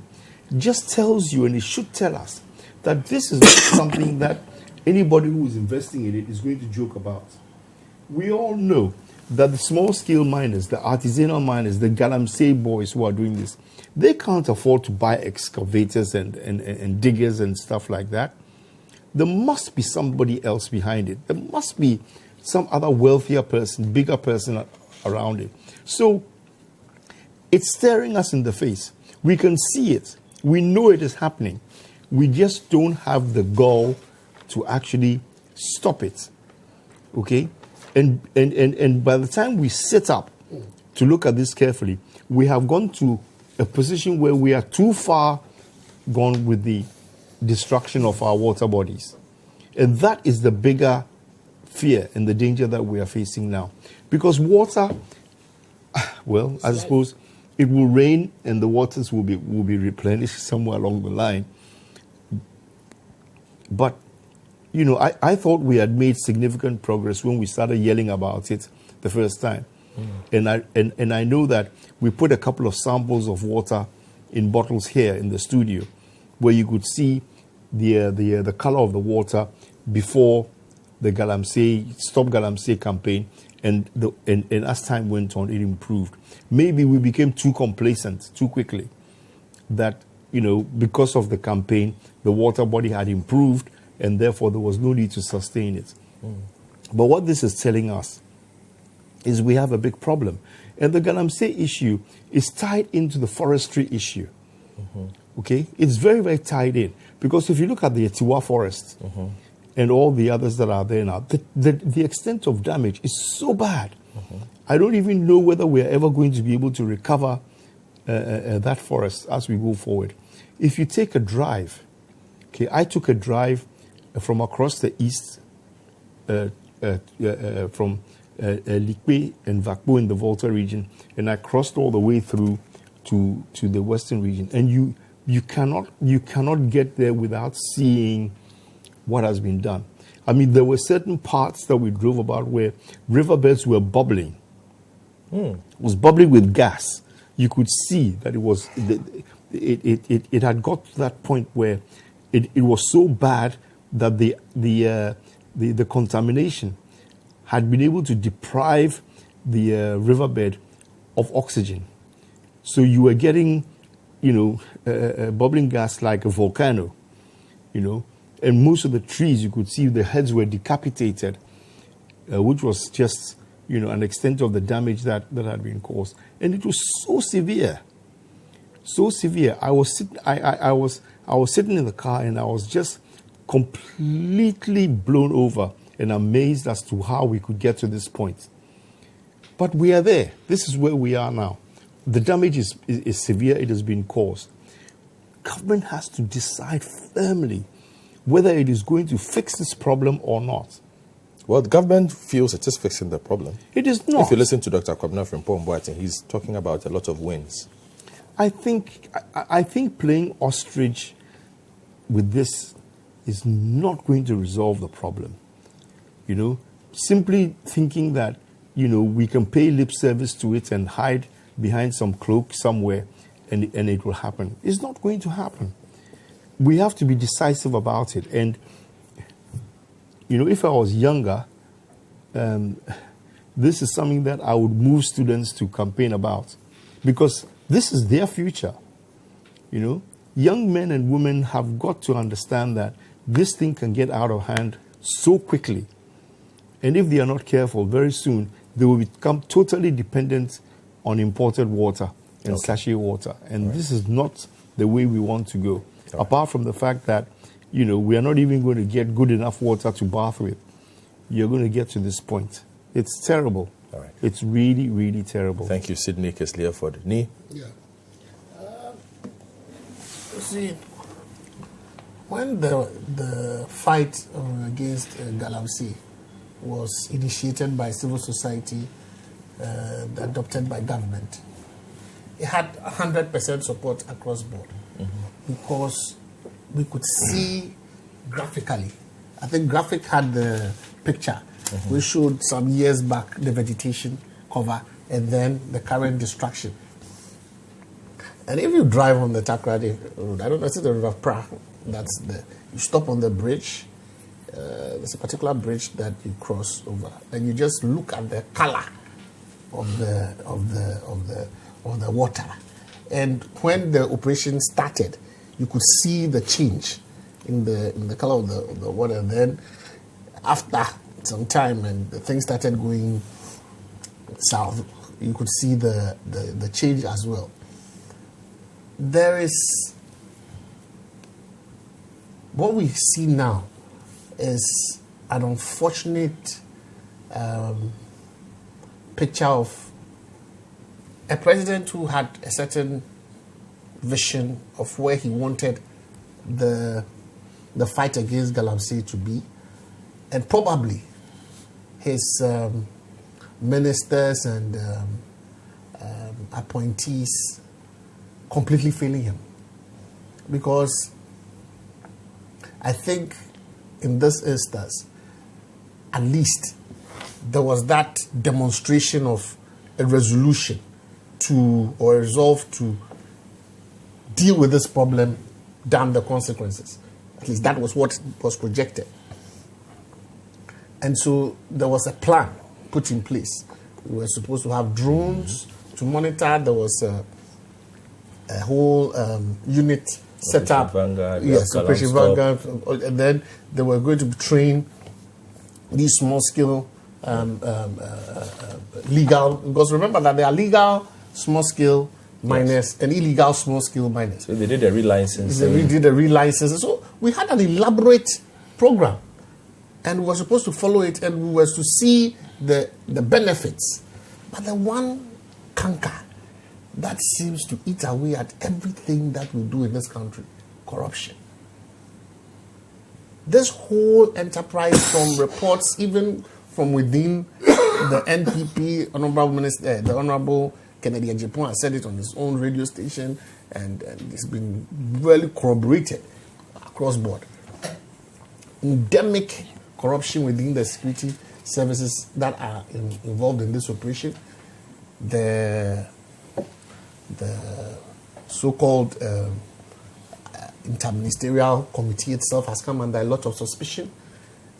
just tells you, and it should tell us, that this is not something that anybody who is investing in it is going to joke about. We all know that the small-scale miners, the artisanal miners, the Galamsey boys who are doing this, they can't afford to buy excavators and diggers and stuff like that. There must be somebody else behind it. There must be some other wealthier person, bigger person around it. So it's staring us in the face. We can see it. We know it is happening. We just don't have the gall to actually stop it. Okay? And by the time we sit up to look at this carefully, we have gone to a position where we are too far gone with the destruction of our water bodies. And that is the bigger fear and the danger that we are facing now. Because water, well, I suppose it will rain and the waters will be replenished somewhere along the line. But, you know, I thought we had made significant progress when we started yelling about it the first time. And I know that we put a couple of samples of water in bottles here in the studio where you could see the color of the water before the Stop Galamsey campaign, and as time went on, it improved. Maybe we became too complacent too quickly, that, you know, because of the campaign, the water body had improved, and therefore there was no need to sustain it. But what this is telling us is we have a big problem. And the Galamsey issue is tied into the forestry issue. Okay? It's very, very tied in. Because if you look at the Etiwa forest and all the others that are there now, the extent of damage is so bad. I don't even know whether we are ever going to be able to recover that forest as we go forward. If you take a drive, okay, I took a drive from across the east, from Likwe and Vakbo in the Volta region, and I crossed all the way through to the western region. And you cannot get there without seeing what has been done. I mean, there were certain parts that we drove about where riverbeds were bubbling. It was bubbling with gas. You could see that it had got to that point where it was so bad that the contamination had been able to deprive the riverbed of oxygen. So you were getting, bubbling gas like a volcano, and most of the trees you could see the heads were decapitated, which was just an extent of the damage that had been caused. And it was so severe. So severe. I was sitting in the car and I was just completely blown over and amazed as to how we could get to this point. But we are there. This is where we are now. The damage is severe. It has been caused. Government has to decide firmly whether it is going to fix this problem or not. Well, the government feels it is fixing the problem. It is not. If you listen to Dr. Kwabena Frimpong-Boateng, he's talking about a lot of wins. I think playing ostrich with this is not going to resolve the problem. Simply thinking that, we can pay lip service to it and hide behind some cloak somewhere and it will happen. It's not going to happen. We have to be decisive about it. And if I was younger, this is something that I would move students to campaign about, because this is their future. Young men and women have got to understand that this thing can get out of hand so quickly. And if they are not careful, very soon they will become totally dependent on imported water and sachet water. And this is not the way we want to go. Apart from the fact that we are not even going to get good enough water to bath with. You're going to get to this point. It's terrible. All right. It's really, really terrible. Thank you, Sydney Kesliaford. Nee? Yeah. See, when the fight against Galamsey was initiated by civil society, adopted by government, it had 100% support across board, because we could see graphically. I think Graphic had the picture. We showed some years back the vegetation cover and then the current destruction. And if you drive on the Takrady Road, I don't know, it's the River Pra, you stop on the bridge, there's a particular bridge that you cross over, and you just look at the color of the water. And when the operation started, you could see the change in the color of the water. And then after some time and the thing started going south, you could see the change as well. There is, what we see now is an unfortunate picture of a president who had a certain vision of where he wanted the fight against Galamsey to be, and probably his ministers and appointees completely failing him. Because I think in this instance, at least there was that demonstration of a resolution to, or a resolve to deal with this problem, damn the consequences. At least that was what was projected. And so there was a plan put in place. We were supposed to have drones to monitor. There was a whole unit set up. Yes, Operation Vanguard. And then they were going to train these small-scale legal, because remember that there are legal small-scale miners and illegal small-scale miners. So they did a relicense. They did a relicense. So we had an elaborate program, and we were supposed to follow it, and we were to see the benefits. But the one canker that seems to eat away at everything that we do in this country, corruption. This whole enterprise, from reports even from within the NPP, Honorable Minister, the Honorable Kennedy Ejipon has said it on his own radio station, and it's been really corroborated across board. Endemic corruption within the security services that are involved in this operation. The so-called interministerial committee itself has come under a lot of suspicion.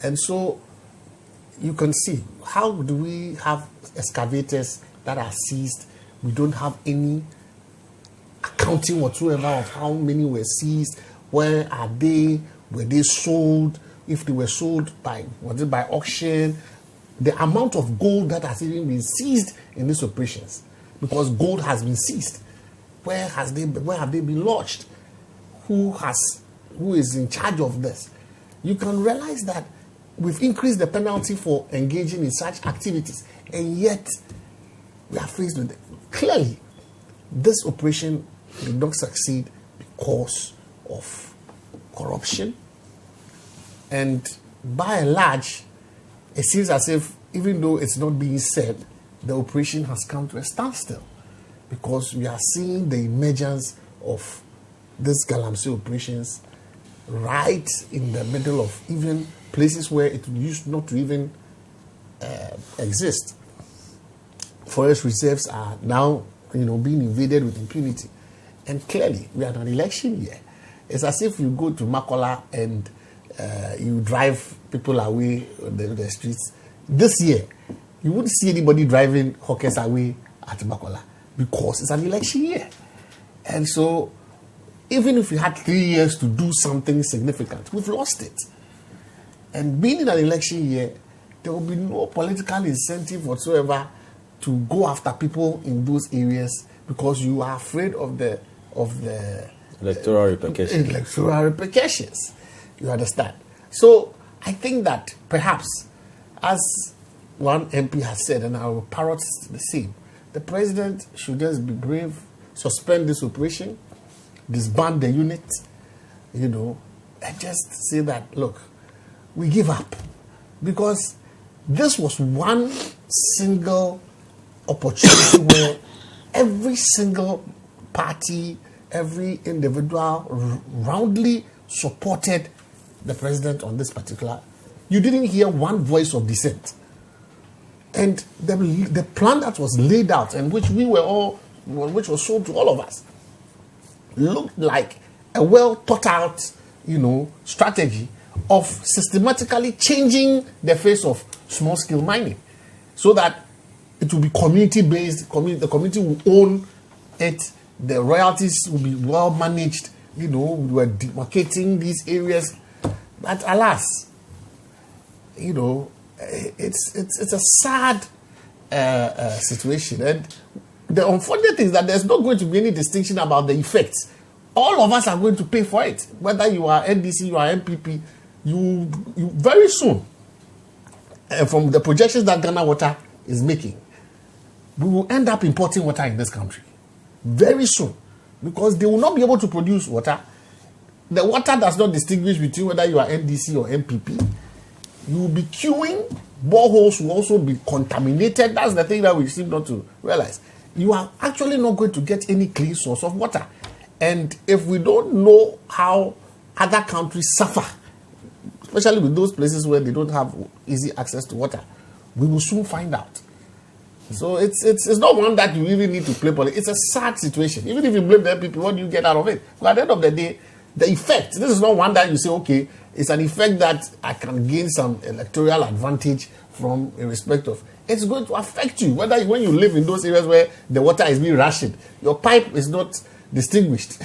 And so you can see, how do we have excavators that are seized? We don't have any accounting whatsoever of how many were seized, where are they, were they sold, if they were sold by, was it by auction, the amount of gold that has even been seized in these operations, because gold has been seized. Where have they been lodged? Who is in charge of this? You can realize that we've increased the penalty for engaging in such activities, and yet we are faced with it. Clearly, this operation did not succeed because of corruption, and by and large, it seems as if, even though it's not being said, the operation has come to a standstill, because we are seeing the emergence of these Galamsey operations right in the middle of even places where it used not to even exist. Forest reserves are now, being invaded with impunity, and clearly we are in an election year. It's as if you go to Makola and you drive people away on the streets. This year, you wouldn't see anybody driving hawkers away at Makola, because it's an election year. And so, even if we had 3 years to do something significant, we've lost it. And being in an election year, there will be no political incentive whatsoever to go after people in those areas, because you are afraid of the electoral repercussions. Electoral repercussions. You understand? So I think that perhaps, as one MP has said, and I will parrot the same, the president should just be brave, suspend this operation, disband the unit, and just say that, look, we give up. Because this was one single opportunity where every single party, every individual roundly supported the president on this particular. You didn't hear one voice of dissent. And the plan that was laid out, and which which was sold to all of us, looked like a well thought out, strategy of systematically changing the face of small scale mining, so that it will be community based. The community will own it. The royalties will be well managed. We were demarcating these areas, but alas, it's a sad situation. And the unfortunate thing is that there's not going to be any distinction about the effects. All of us are going to pay for it, whether you are NDC, you are MPP. You very soon, from the projections that Ghana Water is making, we will end up importing water in this country very soon, because they will not be able to produce water. The water does not distinguish between whether you are NDC or MPP. You will be queuing. Boreholes will also be contaminated. That's the thing that we seem not to realize. You are actually not going to get any clean source of water. And if we don't know how other countries suffer, especially with those places where they don't have easy access to water, we will soon find out. So it's not one that you really need to play politics. It's a sad situation. Even if you blame the MPP, what do you get out of it? But at the end of the day, the effect, this is not one that you say, okay, it's an effect that I can gain some electoral advantage from, in respect of. It's going to affect you, whether when you live in those areas where the water is being rationed, your pipe is not distinguished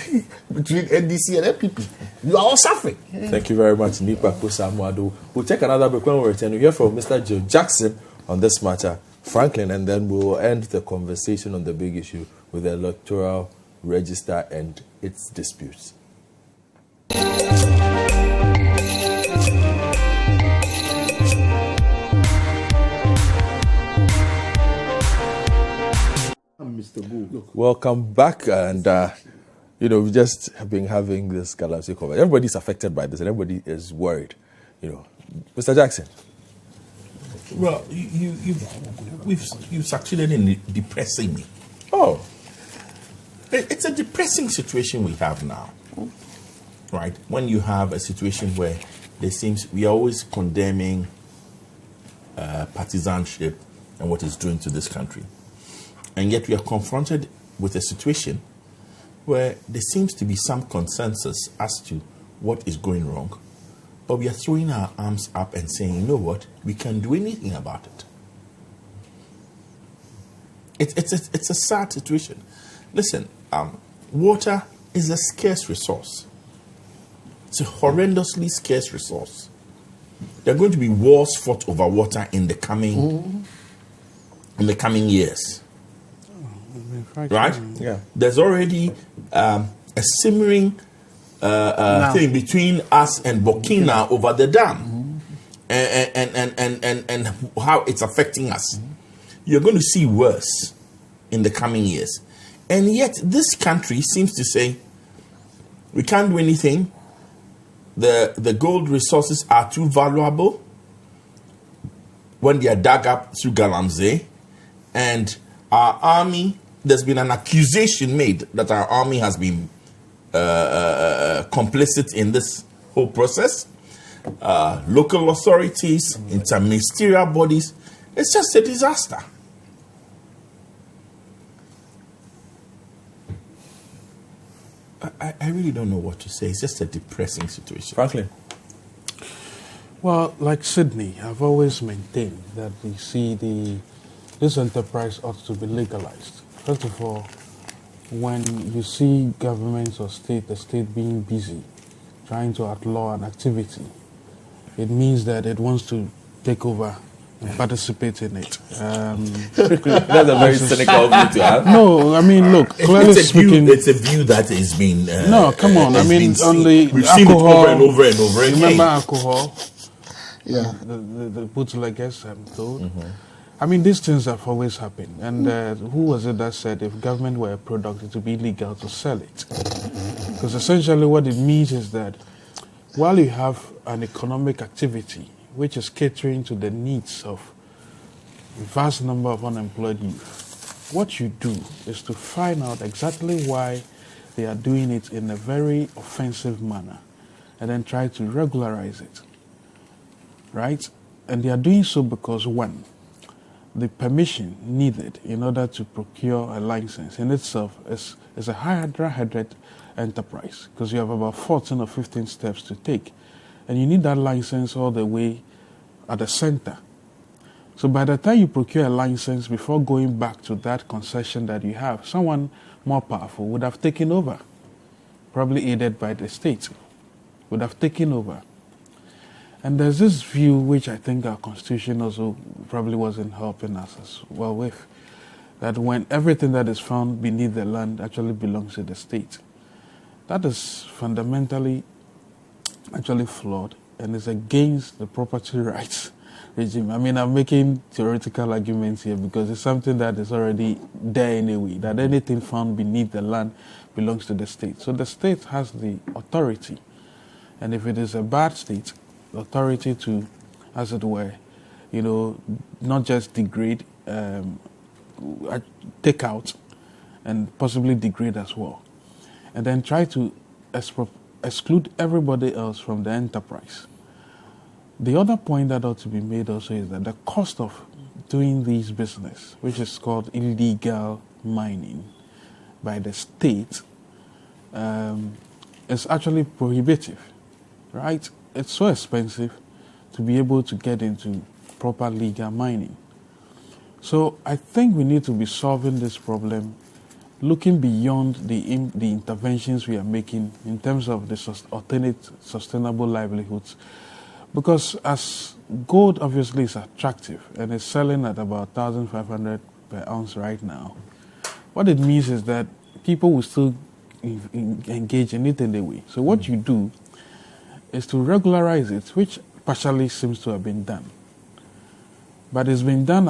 between NDC and MPP. You are all suffering. Thank you very much, Nipa Kusamuadu. We'll take another break. When we return, we'll hear from Mr. Joe Jackson on this matter, Franklin, and then we'll end the conversation on the big issue with the electoral register and its disputes. Mr. Boo. Welcome back, and we just have been having this Galamsey conversation. Everybody's affected by this, and everybody is worried. Mr. Jackson. Well, you've succeeded in depressing me. Oh, It's a depressing situation we have now, right? When you have a situation where there seems we are always condemning partisanship and what it's doing to this country, and yet we are confronted with a situation where there seems to be some consensus as to what is going wrong, but we are throwing our arms up and saying, you know what, we can't do anything about it. It's a sad situation. Listen, water is a scarce resource. It's a horrendously scarce resource. There are going to be wars fought over water in the coming years. Right? Yeah. There's already a simmering thing between us and Burkina over the dam, and how it's affecting us. You're going to see worse in the coming years. And yet this country seems to say, we can't do anything. The gold resources are too valuable when they are dug up through Galamsey. And our army, there's been an accusation made that our army has been complicit in this whole process. Local authorities, interministerial bodies, it's just a disaster. I really don't know what to say. It's just a depressing situation. Franklin? Well, like Sydney, I've always maintained that we see this enterprise ought to be legalized. First of all, when you see governments or the state being busy trying to outlaw an activity, it means that it wants to take over and participate in it. That's a very cynical view to have. No, I mean, look, clearly speaking... It's a view that has been... no, come on. I mean, on the we've alcohol... seen it over and over and over again. Remember alcohol? Yeah. The bootleggers, I'm told. Mm-hmm. I mean, these things have always happened. And who was it that said if government were a product, it would be illegal to sell it? Because essentially what it means is that while you have an economic activity which is catering to the needs of a vast number of unemployed youth, what you do is to find out exactly why they are doing it in a very offensive manner and then try to regularize it, right? And they are doing so because, one, the permission needed in order to procure a license in itself is a hydra-headed enterprise because you have about 14 or 15 steps to take. And you need that license all the way at the center. So by the time you procure a license, before going back to that concession that you have, someone more powerful would have taken over, probably aided by the state, would have taken over. And there's this view which I think our constitution also probably wasn't helping us as well with, that when everything that is found beneath the land actually belongs to the state. That is fundamentally actually flawed and is against the property rights regime. I mean, I'm making theoretical arguments here because it's something that is already there anyway, that anything found beneath the land belongs to the state. So the state has the authority, and if it is a bad state, the authority to, as it were, you know, not just degrade, take out, and possibly degrade as well, and then try to exclude everybody else from the enterprise. The other point that ought to be made also is that the cost of doing this business, which is called illegal mining by the state, is actually prohibitive, right? It's so expensive to be able to get into proper legal mining. So I think we need to be solving this problem looking beyond the interventions we are making in terms of the alternate sustainable livelihoods. Because as gold obviously is attractive and is selling at about 1,500 per ounce right now, what it means is that people will still engage in it anyway. So what you do is to regularize it, which partially seems to have been done. But it's been done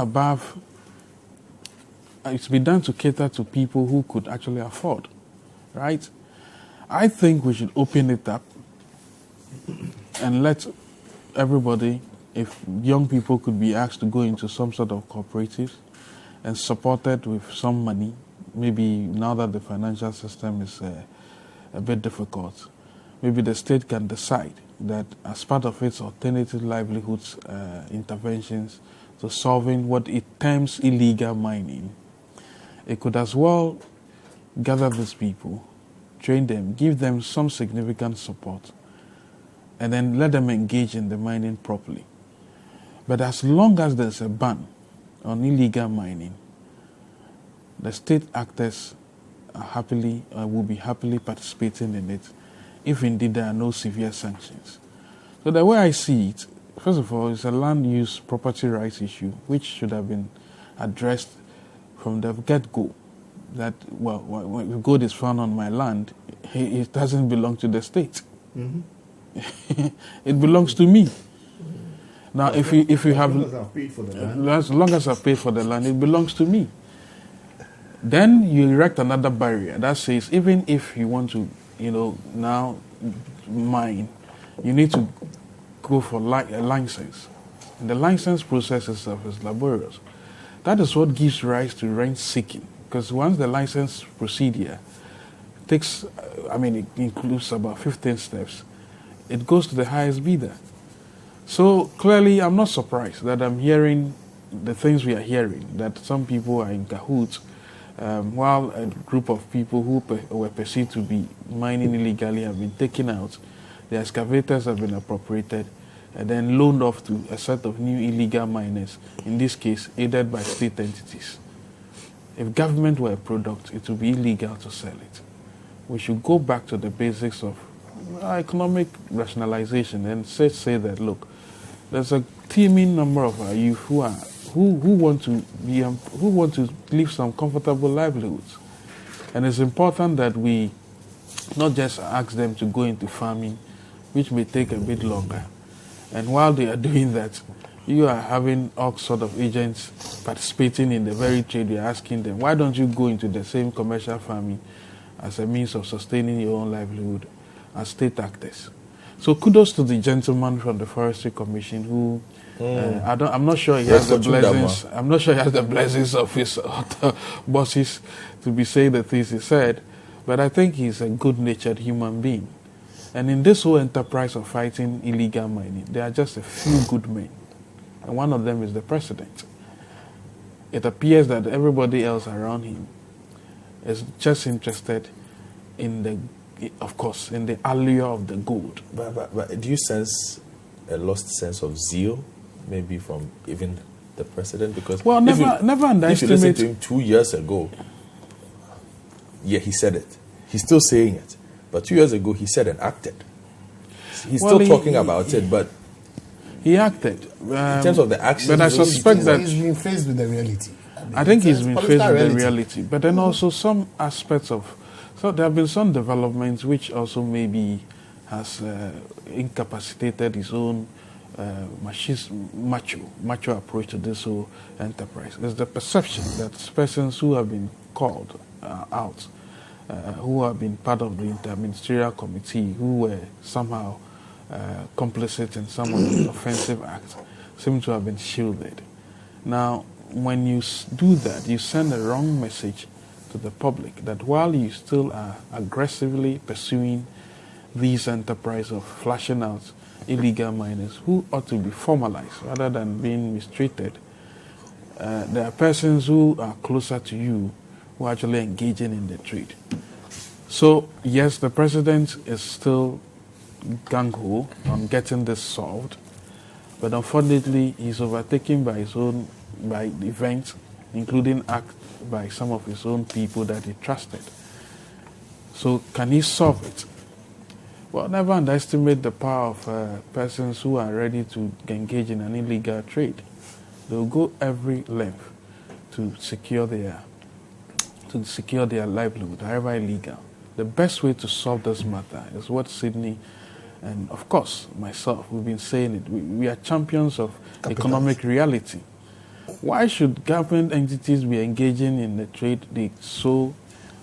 it's been done to cater to people who could actually afford, right? I think we should open it up and let everybody, if young people could be asked to go into some sort of cooperatives and supported with some money, maybe now that the financial system is a bit difficult, maybe the state can decide that as part of its alternative livelihoods interventions to solving what it terms illegal mining, it could as well gather these people, train them, give them some significant support, and then let them engage in the mining properly. But as long as there's a ban on illegal mining, the state actors are will be happily participating in it, if indeed there are no severe sanctions. So the way I see it, first of all, it's a land use property rights issue, which should have been addressed from the get-go. That, well, when gold is found on my land, it doesn't belong to the state. Mm-hmm. It belongs to me. Now, if you have, as long as I've paid for the land, it belongs to me. Then you erect another barrier that says even if you want to, now mine, you need to go for a license. And the license process itself is laborious. That is what gives rise to rent seeking. Because once the license procedure takes, it includes about 15 steps, it goes to the highest bidder. So clearly, I'm not surprised that I'm hearing the things we are hearing, that some people are in cahoots, while a group of people who were perceived to be mining illegally have been taken out, the excavators have been appropriated, and then loaned off to a set of new illegal miners, in this case, aided by state entities. If government were a product, it would be illegal to sell it. We should go back to the basics of economic rationalization and say that, look, there's a teeming number of our youth who want to live some comfortable livelihoods, and it's important that we not just ask them to go into farming, which may take a bit longer, and while they are doing that, you are having all sort of agents participating in the very trade. You're asking them, why don't you go into the same commercial farming as a means of sustaining your own livelihood as state actors? So kudos to the gentleman from the Forestry Commission who, I'm not sure he has the blessings. I'm not sure he has the blessings of his bosses to be saying the things he said, but I think he's a good-natured human being. And in this whole enterprise of fighting illegal mining, there are just a few good men. And one of them is the president. It appears that everybody else around him is just interested in the allure of the gold. But do you sense a lost sense of zeal, maybe from even the president? Because never underestimate. If you listen to him 2 years ago, yeah, he said it. He's still saying it. But 2 years ago, he said and acted. He's still talking about it, but he acted. In terms of the action, but I suspect that he's been faced with the reality. I think he's been faced with the reality. But then also some aspects of... So there have been some developments which also maybe has incapacitated his own macho approach to this whole enterprise. There's the perception that persons who have been called out, who have been part of the interministerial committee, who were somehow complicit in some of the offensive acts, seem to have been shielded. Now, when you do that, you send a wrong message to the public that while you still are aggressively pursuing these enterprise of flashing out illegal miners who ought to be formalized rather than being mistreated, there are persons who are closer to you who are actually engaging in the trade. So, yes, the president is still gung-ho on getting this solved, but unfortunately he's overtaken by events, including acts by some of his own people that he trusted. So can he solve it? Well, never underestimate the power of persons who are ready to engage in an illegal trade. They'll go every length to secure their livelihood, however illegal. The best way to solve this matter is what Sydney and, of course, myself, we've been saying it. We are champions of economic reality. Why should government entities be engaging in the trade they so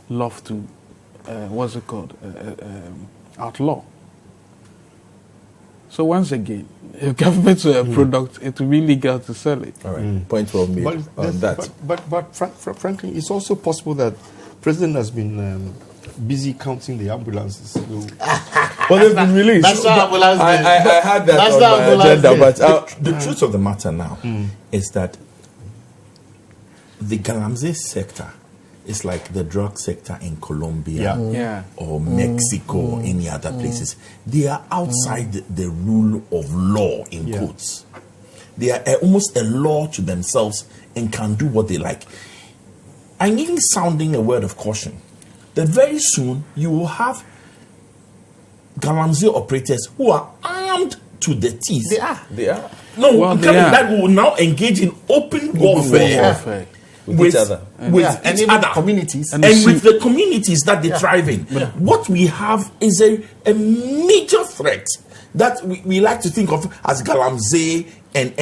love to, outlaw? So once again, if governments were a product, it would be legal to sell it. All right, point well made on that. But frankly, it's also possible that president has been busy counting the ambulances. So Well, they've been released. That's the ambulance I had that That's on the my ambulance agenda, day. but The truth of the matter now is that the Galamsey sector is like the drug sector in Colombia Yeah. or Mexico or any other places. They are outside the rule of law, in quotes. They are almost a law to themselves and can do what they like. I'm even sounding a word of caution that very soon you will have Galamsey operators who are armed to the teeth. They are. No, Well, I'm they telling you are. that we will now engage in open warfare Warfare. with each other. with And each even other. communities. And with the communities that they thrive in. What we have is a major threat that we like to think of as Galamsey and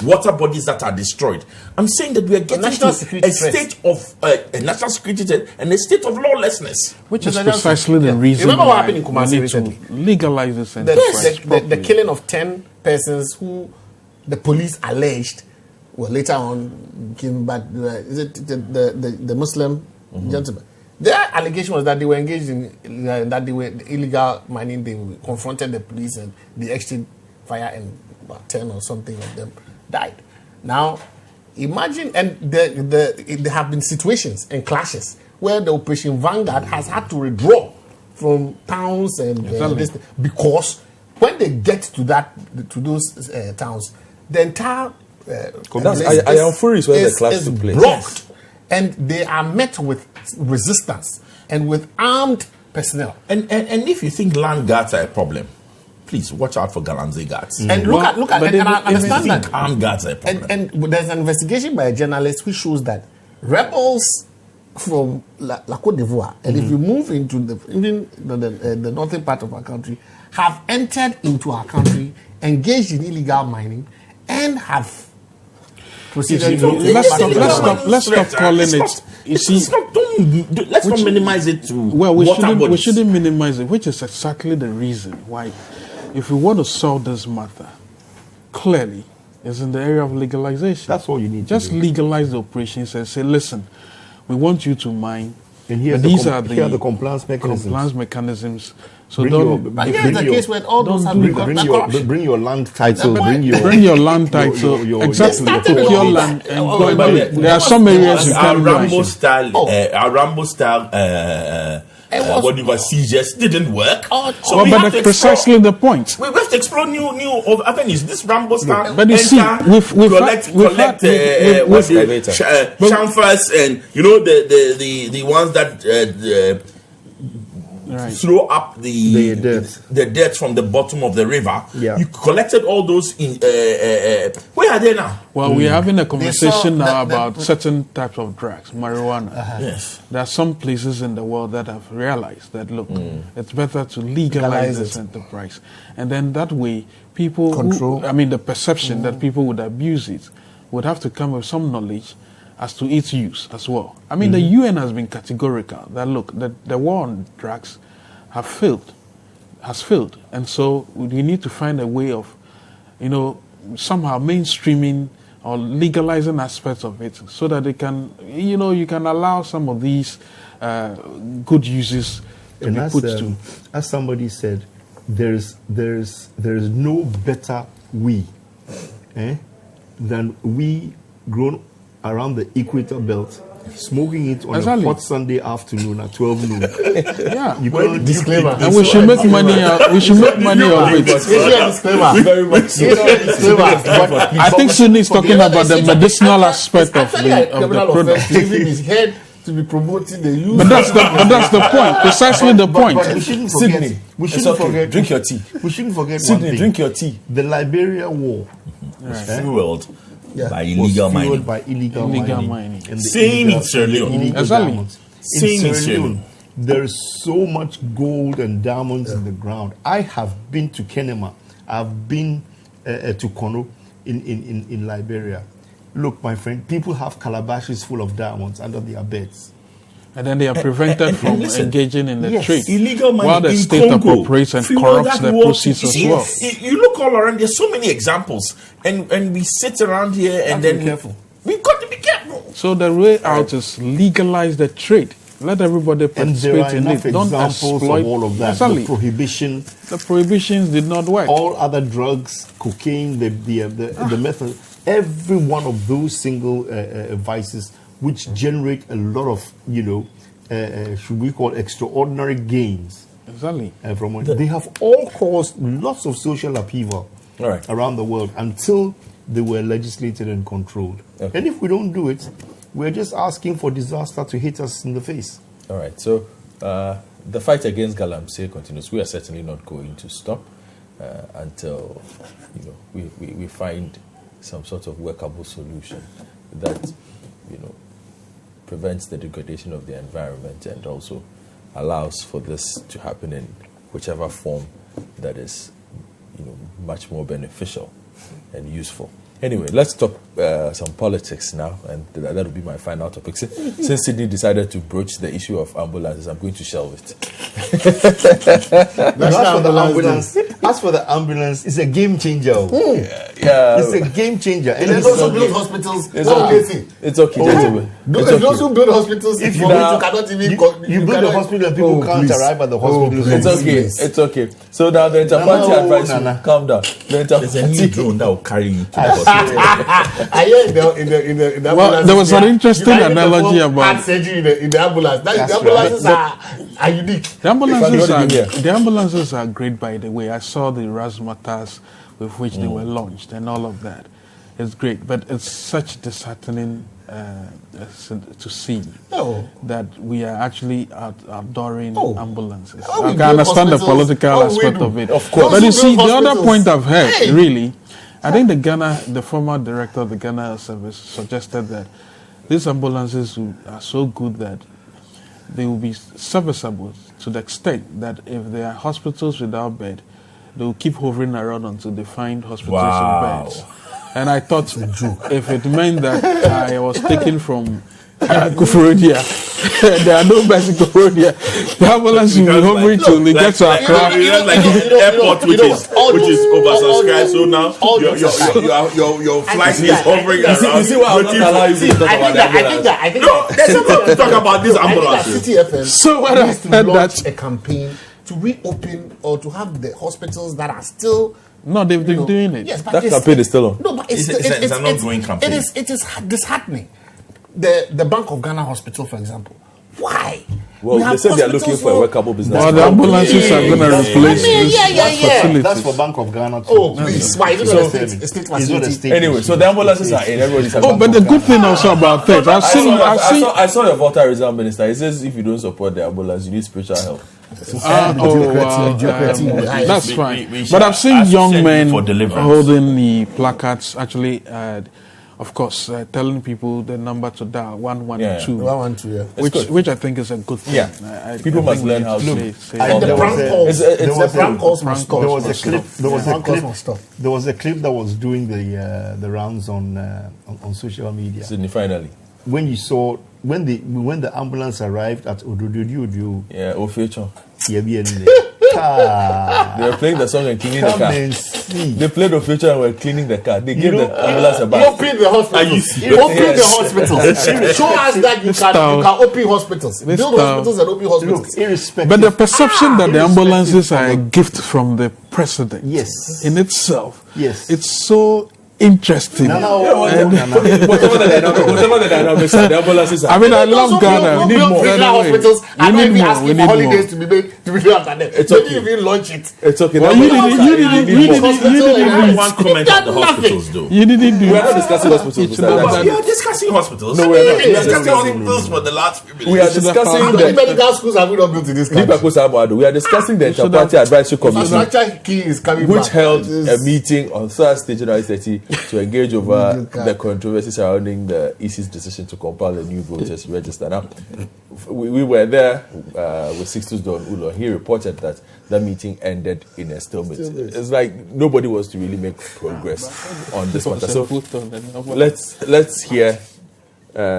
water bodies that are destroyed. I'm saying that we are getting national to security a threat. state of a national security threat and a state of lawlessness. Which is Because I just- precisely the reason Remember what why happened in Kumasi we need recently? to legalize this The, enterprise the killing of 10 persons who the police alleged were later on killed by is it the Muslim gentleman. Their allegation was that they were engaged in that they were illegal mining. They confronted the police and they exchanged fire, and about 10 or something of them died. Now, imagine, and there have been situations and clashes where the Operation Vanguard has had to withdraw from towns and because when they get to those towns, the entire I am furious when the clash took place. blocked, and they are met with resistance and with armed personnel. And if you think land guards are a problem, please watch out for Galamsey guards. And look at, but and I if understand If you think that. armed guards are a problem. And there's an investigation by a journalist which shows that rebels from La Côte d'Ivoire, and if you move into the northern part of our country, have entered into our country, engaged in illegal mining, and have proceeded to... let's stop calling it. You see, Let's not minimize it to well, we water shouldn't bodies. minimize it, which is exactly the reason why, if we want to solve this matter, clearly, is in the area of legalization. That's all you need to Just do. legalize the operations and say, listen, we want you to mine. And here but here are the compliance mechanisms. compliance mechanisms. So Bring don't. But here's the case where all those have do become bring your land title. Bring Bring your land title. Exactly. They started Take with your all land this. and Oh, go and but do the- it. There are some areas you Our can't Rambo do. style, whatever seizures didn't work. Well, we but have that's to precisely the point. We have to explore new avenues. This Rambo style, But you see, we've collect chamfers and the ones that Right. throw up the dirt from the bottom of the river. Yeah. You collected all those in where are they now? Well, we're having a conversation saw now that- about certain types of drugs, marijuana. Yes. There are some places in the world that have realized that, look, it's better to legalize this enterprise. And then that way, people, the perception that people would abuse it would have to come with some knowledge as to its use as well. I mean, the UN has been categorical that, look, the war on drugs has failed. And so we need to find a way of, somehow mainstreaming or legalizing aspects of it so that they can, you can allow some of these good uses to And be put to. as somebody said, there's no better we than we grown around the equator belt, smoking it on a hot Sunday afternoon at 12 noon. Yeah. You can't disclaimer. And we should make money out. We should make money of it. Very much so. I think Sydney is talking about the medicinal aspect of the product. Leaving his head to be promoting the use. But that's the point. Precisely the point. But we shouldn't forget. Sydney, We shouldn't forget. Drink your tea. We shouldn't forget Sydney, one thing. drink your tea. The Liberia War Fueled by was illegal fueled mining. by illegal mining. And the Same in illegal- Sierra Leone. illegal Exactly. diamonds. Same in In Sierra Sierra Leone. Leone, there is so much gold and diamonds in the ground. I have been to Kenema. I've been to Kono in Liberia. Look, my friend, people have calabashes full of diamonds under their beds. And then they are prevented from listen, engaging in the yes, trade. Illegal mining while the in state Congo appropriates and fueled corrupts that the war. proceeds as You well. see, you look all around, there's so many examples. And we sit around here and Have to then be careful. We've got to be careful. So the way out is legalize the trade. Let everybody And there participate are in enough it. Don't examples exploit of all of that. Exactly. The prohibition, The prohibitions did not work. all other drugs, cocaine, the method, every one of those single vices which generate a lot of, should we call extraordinary gains. Exactly. From it. They have all caused lots of social upheaval around the world until they were legislated and controlled. Okay. And if we don't do it, we're just asking for disaster to hit us in the face. All right. So the fight against Galamsey continues. We are certainly not going to stop until we find some sort of workable solution that prevents the degradation of the environment and also allows for this to happen in whichever form that is much more beneficial and useful. Anyway, let's talk some politics now, and that will be my final topic. Since Sydney decided to broach the issue of ambulances, I'm going to shelve it. As for the ambulance, it's a game changer. Yeah. It's a game changer. And those who build hospitals, it's okay, gentlemen. Those who build hospitals, if you cannot even... You build a hospital and people can't arrive at the hospital. It's okay. So now the interparty advice, calm down. There's a new drone that will carry you to the hospital. Well, there was an interesting analogy about surgery in the ambulance. The ambulances are unique. The ambulances are great, by the way. I saw the razzmatazz with which they were launched and all of that. It's great, but it's such disheartening to see that we are actually outdooring ambulances. I can understand the political aspect of it, of course. But you see, the other point I've heard, really, I think the former director of the Ghana Health Service suggested that these ambulances are so good that they will be serviceable to the extent that if there are hospitals without bed, they will keep hovering around until they find hospitals with beds. And I thought if it meant that I was taken from Kuforodia, there are no beds in Kuforodia, the ambulance will be hovering till they get to Accra. Like the airport, which is oversubscribed, so now your flight is hovering around. You see why I'm not allowing you to talk about the ambulance? No, there's something to talk about this ambulance. So what I said launch a campaign to reopen or to have the hospitals that are still... No, they've been doing it. Yes, but that campaign is still on. No, but it's an ongoing campaign. It is disheartening. The Bank of Ghana Hospital, for example. Why? Well, they said they are looking for a workable business. Well, the ambulances are going to replace facilities. That's for Bank of Ghana too. Oh, please. Why? It's not a state facility. Anyway, so the ambulances are in. Everybody's but the good thing also about that, I saw your Volta Reserve Minister. He says if you don't support the ambulance, you need spiritual help. That's fine. But I've seen young men holding the placards, actually, of course, telling people the number to dial 112. 112, which I think is a good thing. Yeah, people must learn how to say. And the prank calls must stop. There was a clip that was doing the rounds on social media. Sydney, finally. When you saw when the ambulance arrived at Odudu, Ofecho. They were playing the song and cleaning the car. They played Ofecho and were cleaning the car. They gave the ambulance a bath. Open the hospitals. Open the hospitals. Show us that you can open hospitals. Build hospitals and open hospitals. But the perception that the ambulances are a gift from the president, in itself, it's so interesting. Whatever the dynamics are, the ambulances are. I mean, I love Ghana. We need more. Hospitals are not even asking for holidays to be made after them. It's okay. They didn't even launch it. It's okay. Well, you didn't one comment on the hospitals, though. You didn't do. We are not discussing hospitals. We are discussing hospitals. No, we are not. We are discussing hospitals for the last few minutes. We are discussing how many medical schools have we not built in this country? We are discussing the Interparty Advisory Committee, which held a meeting on Thursday, January 30, to engage over the controversy surrounding the EC's decision to compile the new voters register. Now, we were there with Sixtus Don Ulo. He reported that the meeting ended in a stalemate. It's like nobody was to really make progress on this matter. So let's hear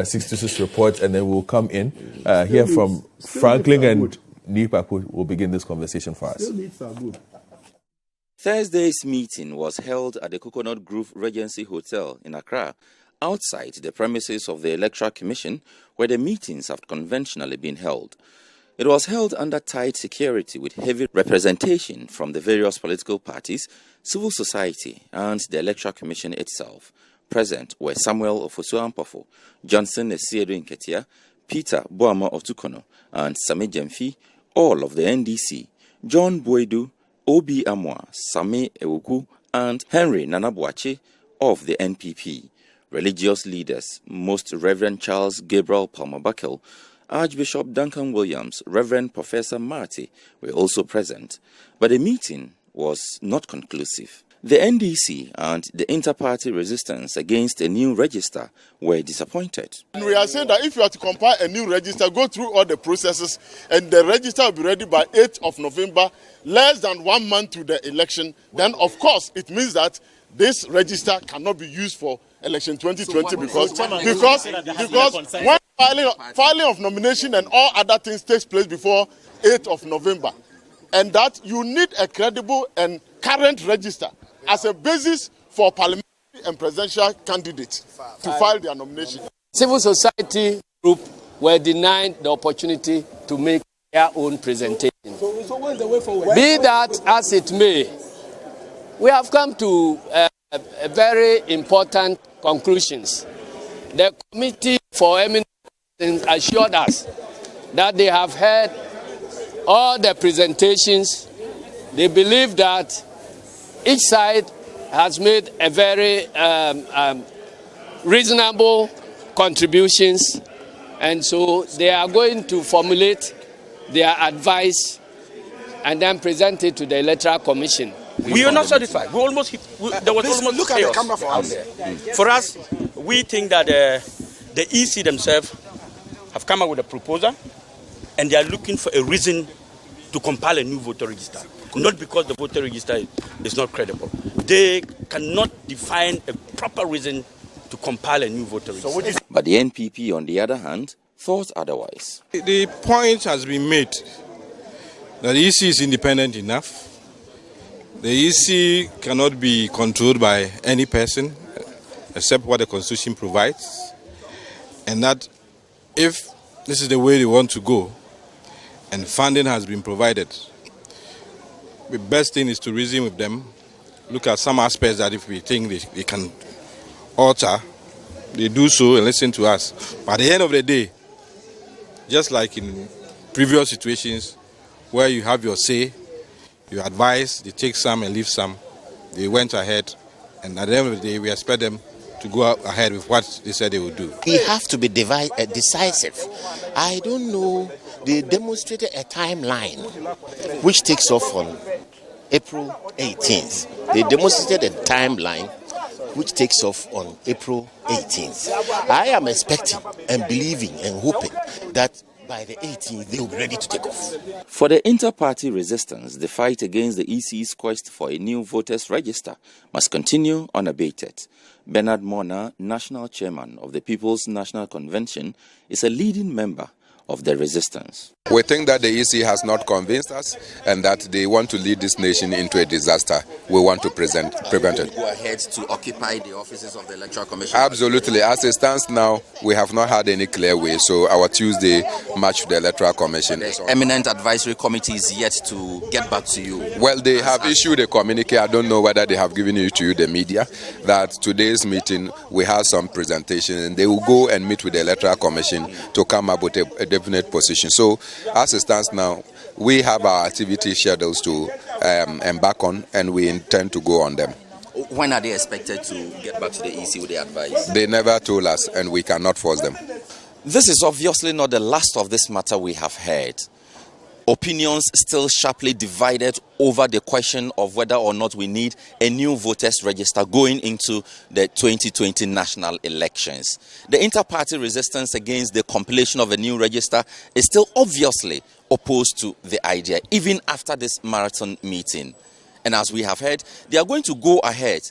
Sixtus's report, and then we'll come in hear from Franklin and Nipapo. Will begin this conversation for us. Thursday's meeting was held at the Coconut Grove Regency Hotel in Accra outside the premises of the Electoral Commission, where the meetings have conventionally been held. It was held under tight security with heavy representation from the various political parties, civil society, and the Electoral Commission itself. Present were Samuel Ofosu-Ampofo, Johnson Esiedu Nketia, Peter Boama Otukono, and Same Jemfi, all of the NDC, John Boedu, Obi Amwa, Same Ewuku, and Henry Nanabuachi of the NPP. Religious leaders, Most Reverend Charles Gabriel Palmer-Buckle, Archbishop Duncan Williams, Reverend Professor Marty were also present, but the meeting was not conclusive. The NDC and the inter-party resistance against a new register were disappointed. We are saying that if you are to compile a new register, go through all the processes, and the register will be ready by 8th of November, less than 1 month to the election, then of course it means that this register cannot be used for election 2020 because when filing of nomination and all other things takes place before 8th of November, and that you need a credible and current register as a basis for parliamentary and presidential candidates to file their nomination. Civil society group were denied the opportunity to make their own presentation. So what's the way forward? Be that as it may, we have come to a very important conclusions. The Committee for Eminent assured us that they have heard all the presentations. They believe that each side has made a very reasonable contributions, and so they are going to formulate their advice and then present it to the Electoral Commission. We are not satisfied. There was almost look chaos at the camera for us. For us, we think that the EC themselves have come up with a proposal, and they are looking for a reason to compile a new voter register. Not because the voter register is not credible. They cannot define a proper reason to compile a new voter register. But the NPP, on the other hand, thought otherwise. The point has been made that the EC is independent enough. The EC cannot be controlled by any person except what the Constitution provides. And that if this is the way they want to go and funding has been provided, the best thing is to reason with them, look at some aspects that if we think they can alter, they do so and listen to us. But at the end of the day, just like in previous situations where you have your say, you advise, they take some and leave some, they went ahead, and at the end of the day, we expect them to go ahead with what they said they would do. We have to be decisive. I don't know, they demonstrated a timeline which takes off on April 18th. They demonstrated a timeline which takes off on April 18th. I am expecting and believing and hoping that by the 18th, they will be ready to take off. For the inter-party resistance, the fight against the EC's quest for a new voters register must continue unabated. Bernard Mona, national chairman of the People's National Convention, is a leading member of the resistance. We think that the EC has not convinced us and that they want to lead this nation into a disaster. We want to prevent it. Go ahead to occupy the offices of the Electoral Commission? Absolutely. As it stands now, we have not had any clear way. So our Tuesday march to the Electoral Commission. The Eminent Advisory Committee is yet to get back to you. Well, they have issued a communique. I don't know whether they have given it to you, the media, that today's meeting we have some presentation and they will go and meet with the Electoral Commission to come up with a definite position. So as it stands now, we have our activity schedules to embark on, and we intend to go on them. When are they expected to get back to the EC with the advice? They never told us, and we cannot force them. This is obviously not the last of this matter we have heard. Opinions still sharply divided over the question of whether or not we need a new voters register going into the 2020 national elections. The inter-party resistance against the compilation of a new register is still obviously opposed to the idea, even after this marathon meeting. And as we have heard, they are going to go ahead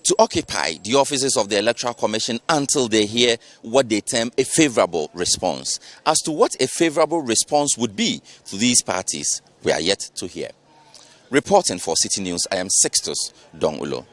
to occupy the offices of the Electoral Commission until they hear what they term a favorable response. As to what a favorable response would be to these parties, we are yet to hear. Reporting for City News, I am Sixtus Dong Ulo.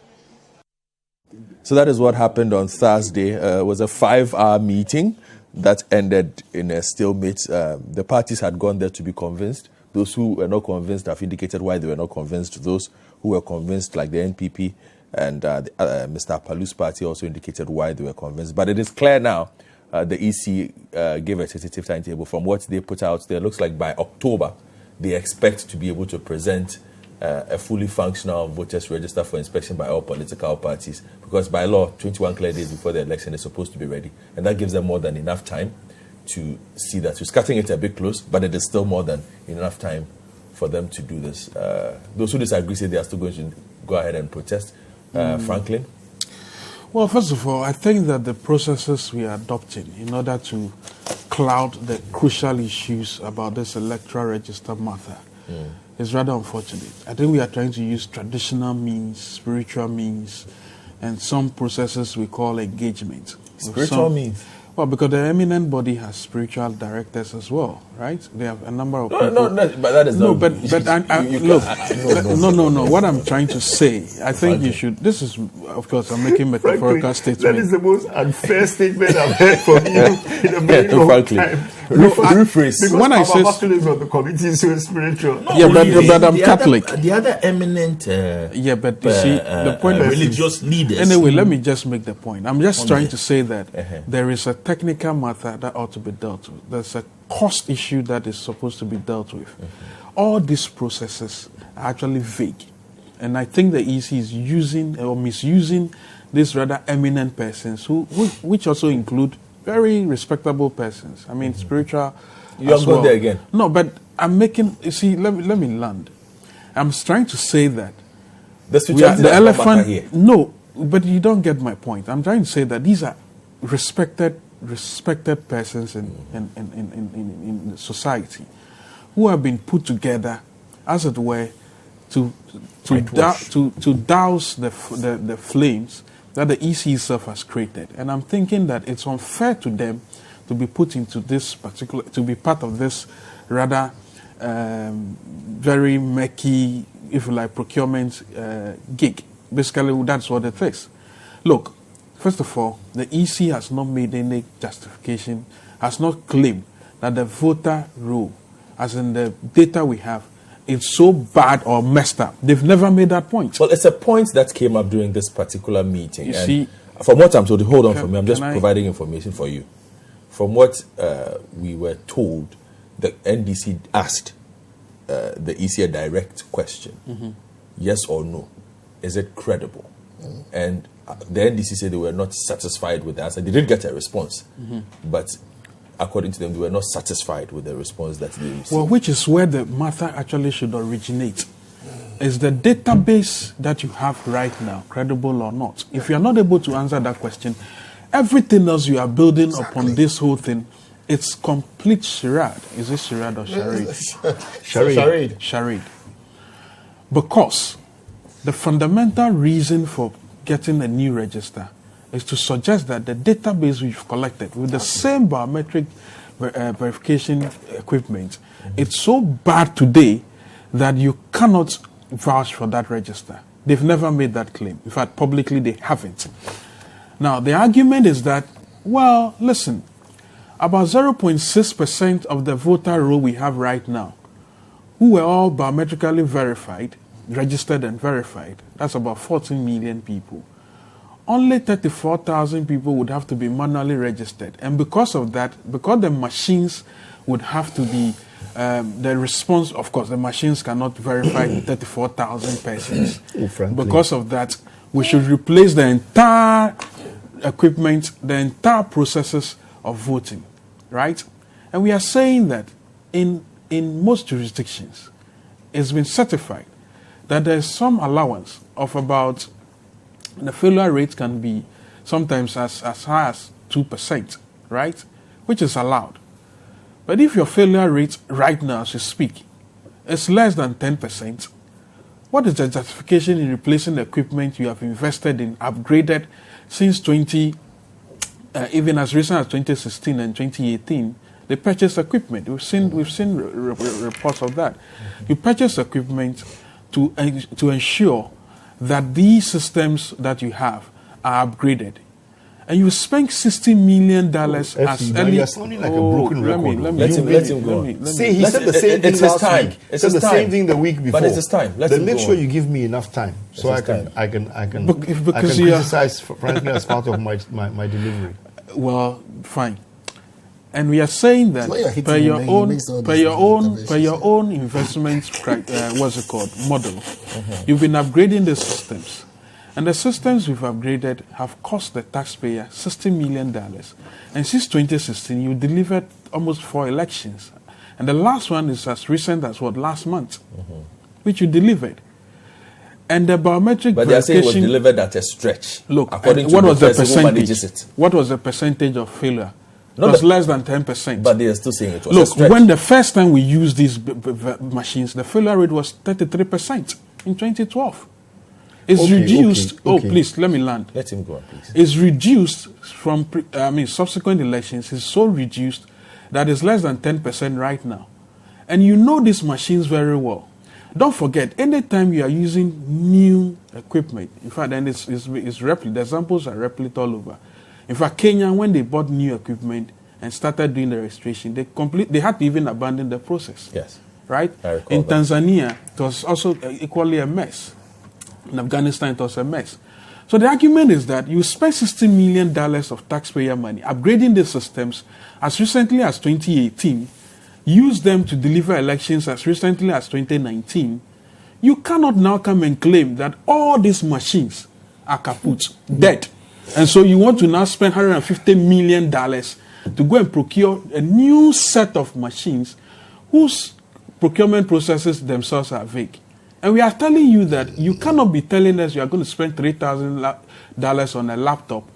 So that is what happened on Thursday. It was a 5-hour meeting that ended in a stalemate. The parties had gone there to be convinced. Those who were not convinced have indicated why they were not convinced. Those who were convinced, like the NPP and Mr. Palu's party, also indicated why they were convinced. But it is clear now, the EC gave a tentative timetable. From what they put out there, it looks like by October, they expect to be able to present a fully functional voters register for inspection by all political parties, because by law, 21 clear days before the election is supposed to be ready, and that gives them more than enough time to see that. We're cutting it a bit close, but it is still more than enough time for them to do this. Those who disagree say they are still going to go ahead and protest. Franklin? Well, first of all, I think that the processes we are adopting in order to cloud the crucial issues about this electoral register matter is rather unfortunate. I think we are trying to use traditional means, spiritual means, and some processes we call engagement. Spiritual means? Well, because the eminent body has spiritual directors as well, right? They have a number of people. No, but that is no. not. But no. What I'm trying to say, I think you should. This is, of course, I'm making metaphorical statements. That is the most unfair statement I've heard from you in a very long time. Rephrase. When I say on the committee is so spiritual. No, but I'm Catholic. The other eminent. But you see, the point is religious leaders. Anyway, let me just make the point. I'm just trying to say that there is a technical matter that ought to be dealt with. There's a cost issue that is supposed to be dealt with. All these processes are actually vague, and I think the EC is using or misusing these rather eminent persons, which also include very respectable persons. I mean, spiritual. You are going there again. No, but I'm making. You see, let me land. I'm trying to say that the elephant. Here. No, but you don't get my point. I'm trying to say that these are respected persons in society who have been put together, as it were, to douse the flames that the EC itself has created. And I'm thinking that it's unfair to them to be put into this particular, to be part of this rather very murky, if you like, procurement gig. Basically, that's what it is. Look, first of all, the EC has not made any justification, has not claimed that the voter roll, as in the data we have, is so bad or messed up. They've never made that point. Well, it's a point that came up during this particular meeting. You see, from what I'm told, hold on for me, I'm just providing information for you. From what we were told, the NDC asked the EC a direct question. Yes or no? Is it credible? And the NDC said they were not satisfied with the answer. They did get a response, but according to them, they were not satisfied with the response that they received. Well, which is where the matter actually should originate. Is the database that you have right now credible or not? If you are not able to answer that question, everything else you are building upon this whole thing, it's complete charade. Is it charade or charade? Charade. Because the fundamental reason for getting a new register is to suggest that the database we've collected with the same biometric verification equipment, it's so bad today that you cannot vouch for that register. They've never made that claim. In fact, publicly they haven't. Now, the argument is that, well, listen, about 0.6% of the voter roll we have right now, who were all biometrically verified, registered and verified, that's about 14 million people. Only 34,000 people would have to be manually registered. And because of that, because the machines would have to be, the response, of course, the machines cannot verify 34,000 persons. Because of that, we should replace the entire equipment, the entire processes of voting, right? And we are saying that in most jurisdictions, it's been certified that there's some allowance of about, the failure rate can be sometimes as high as 2%, right? Which is allowed. But if your failure rate right now, as you speak, is less than 10%, what is the justification in replacing the equipment you have invested in, upgraded since even as recent as 2016 and 2018? They purchase equipment. We've seen reports of that. You purchase equipment to ensure that these systems that you have are upgraded. And you spend $60 million as early. You're sounding like a broken record. Let him go. See, he said the same thing last week. He said the same thing the week before. But it's his time. Then make sure you give me enough time so I can criticize, frankly, as part of my delivery. Well, fine. And we are saying that per your own investment, model, you've been upgrading the systems. And the systems we've upgraded have cost the taxpayer $60 million. And since 2016, you delivered almost 4 elections. And the last one is as recent as last month, which you delivered. And the biometric but they are saying it was delivered at a stretch. Look, according to what was the percentage? What was the percentage of failure? It was less than 10%. But they are still saying it was a stretch. Look, when the first time we used these machines, the failure rate was 33% in 2012. It's reduced. Okay. Please, let me land. Let him go on, please. It's reduced from, subsequent elections. It's so reduced that it's less than 10% right now. And you know these machines very well. Don't forget, anytime you are using new equipment, in fact, then it's the examples are replicated all over. In fact, Kenya, when they bought new equipment and started doing the registration, they had to even abandon the process. Yes. Right? In Tanzania, it was also equally a mess. In Afghanistan, it was a mess. So the argument is that you spend $60 million of taxpayer money upgrading the systems as recently as 2018, use them to deliver elections as recently as 2019. You cannot now come and claim that all these machines are kaput, dead. And so you want to now spend $150 million to go and procure a new set of machines whose procurement processes themselves are vague. And we are telling you that you cannot be telling us you are going to spend $3,000 on a laptop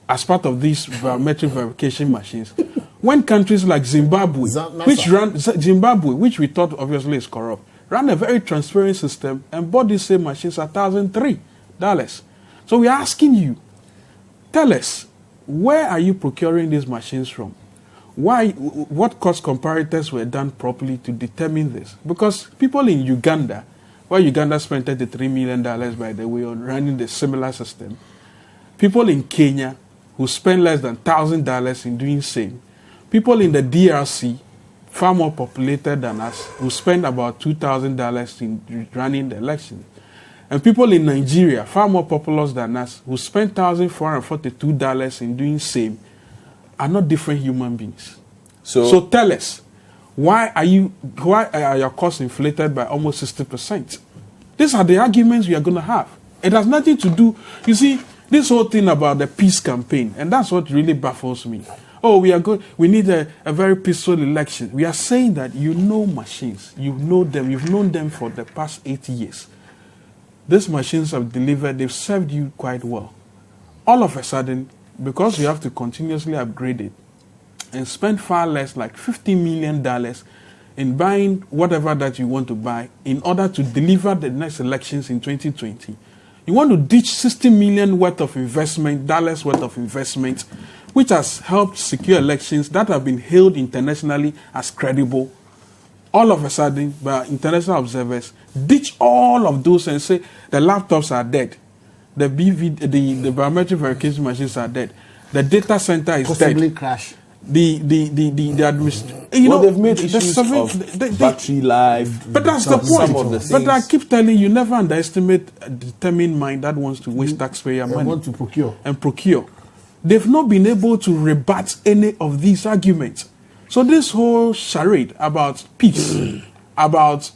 as part of these biometric verification machines when countries like Zimbabwe, which we thought obviously is corrupt, ran a very transparent system and bought these same machines at $1,003. So we are asking you, tell us, where are you procuring these machines from? What cost comparators were done properly to determine this? Because people in Uganda, where Uganda spent $33 million, by the way, on running the similar system. People in Kenya who spend less than $1,000 in doing same. People in the DRC, far more populated than us, who spend about $2,000 in running the election. And people in Nigeria, far more populous than us, who spend $1,442 in doing same, are not different human beings. So tell us, why are your costs inflated by almost 60%? These are the arguments we are going to have. It has nothing to do, you see, this whole thing about the peace campaign, and that's what really baffles me. Oh, we need a very peaceful election. We are saying that you know machines, you know them, you've known them for the past 8 years. These machines have delivered, they've served you quite well. All of a sudden, because you have to continuously upgrade it, and spend far less, like $50 million, in buying whatever that you want to buy in order to deliver the next elections in 2020. You want to ditch $60 million worth of investment, which has helped secure elections that have been hailed internationally as credible. All of a sudden, by international observers, ditch all of those and say the laptops are dead, the biometric verification machines are dead, the data center is possibly dead. Crash. The administration. They've made issues of battery life. But that's the point. But I keep telling you, never underestimate a determined mind that wants to waste taxpayer money. Want to procure. They've not been able to rebut any of these arguments. So this whole charade about peace, about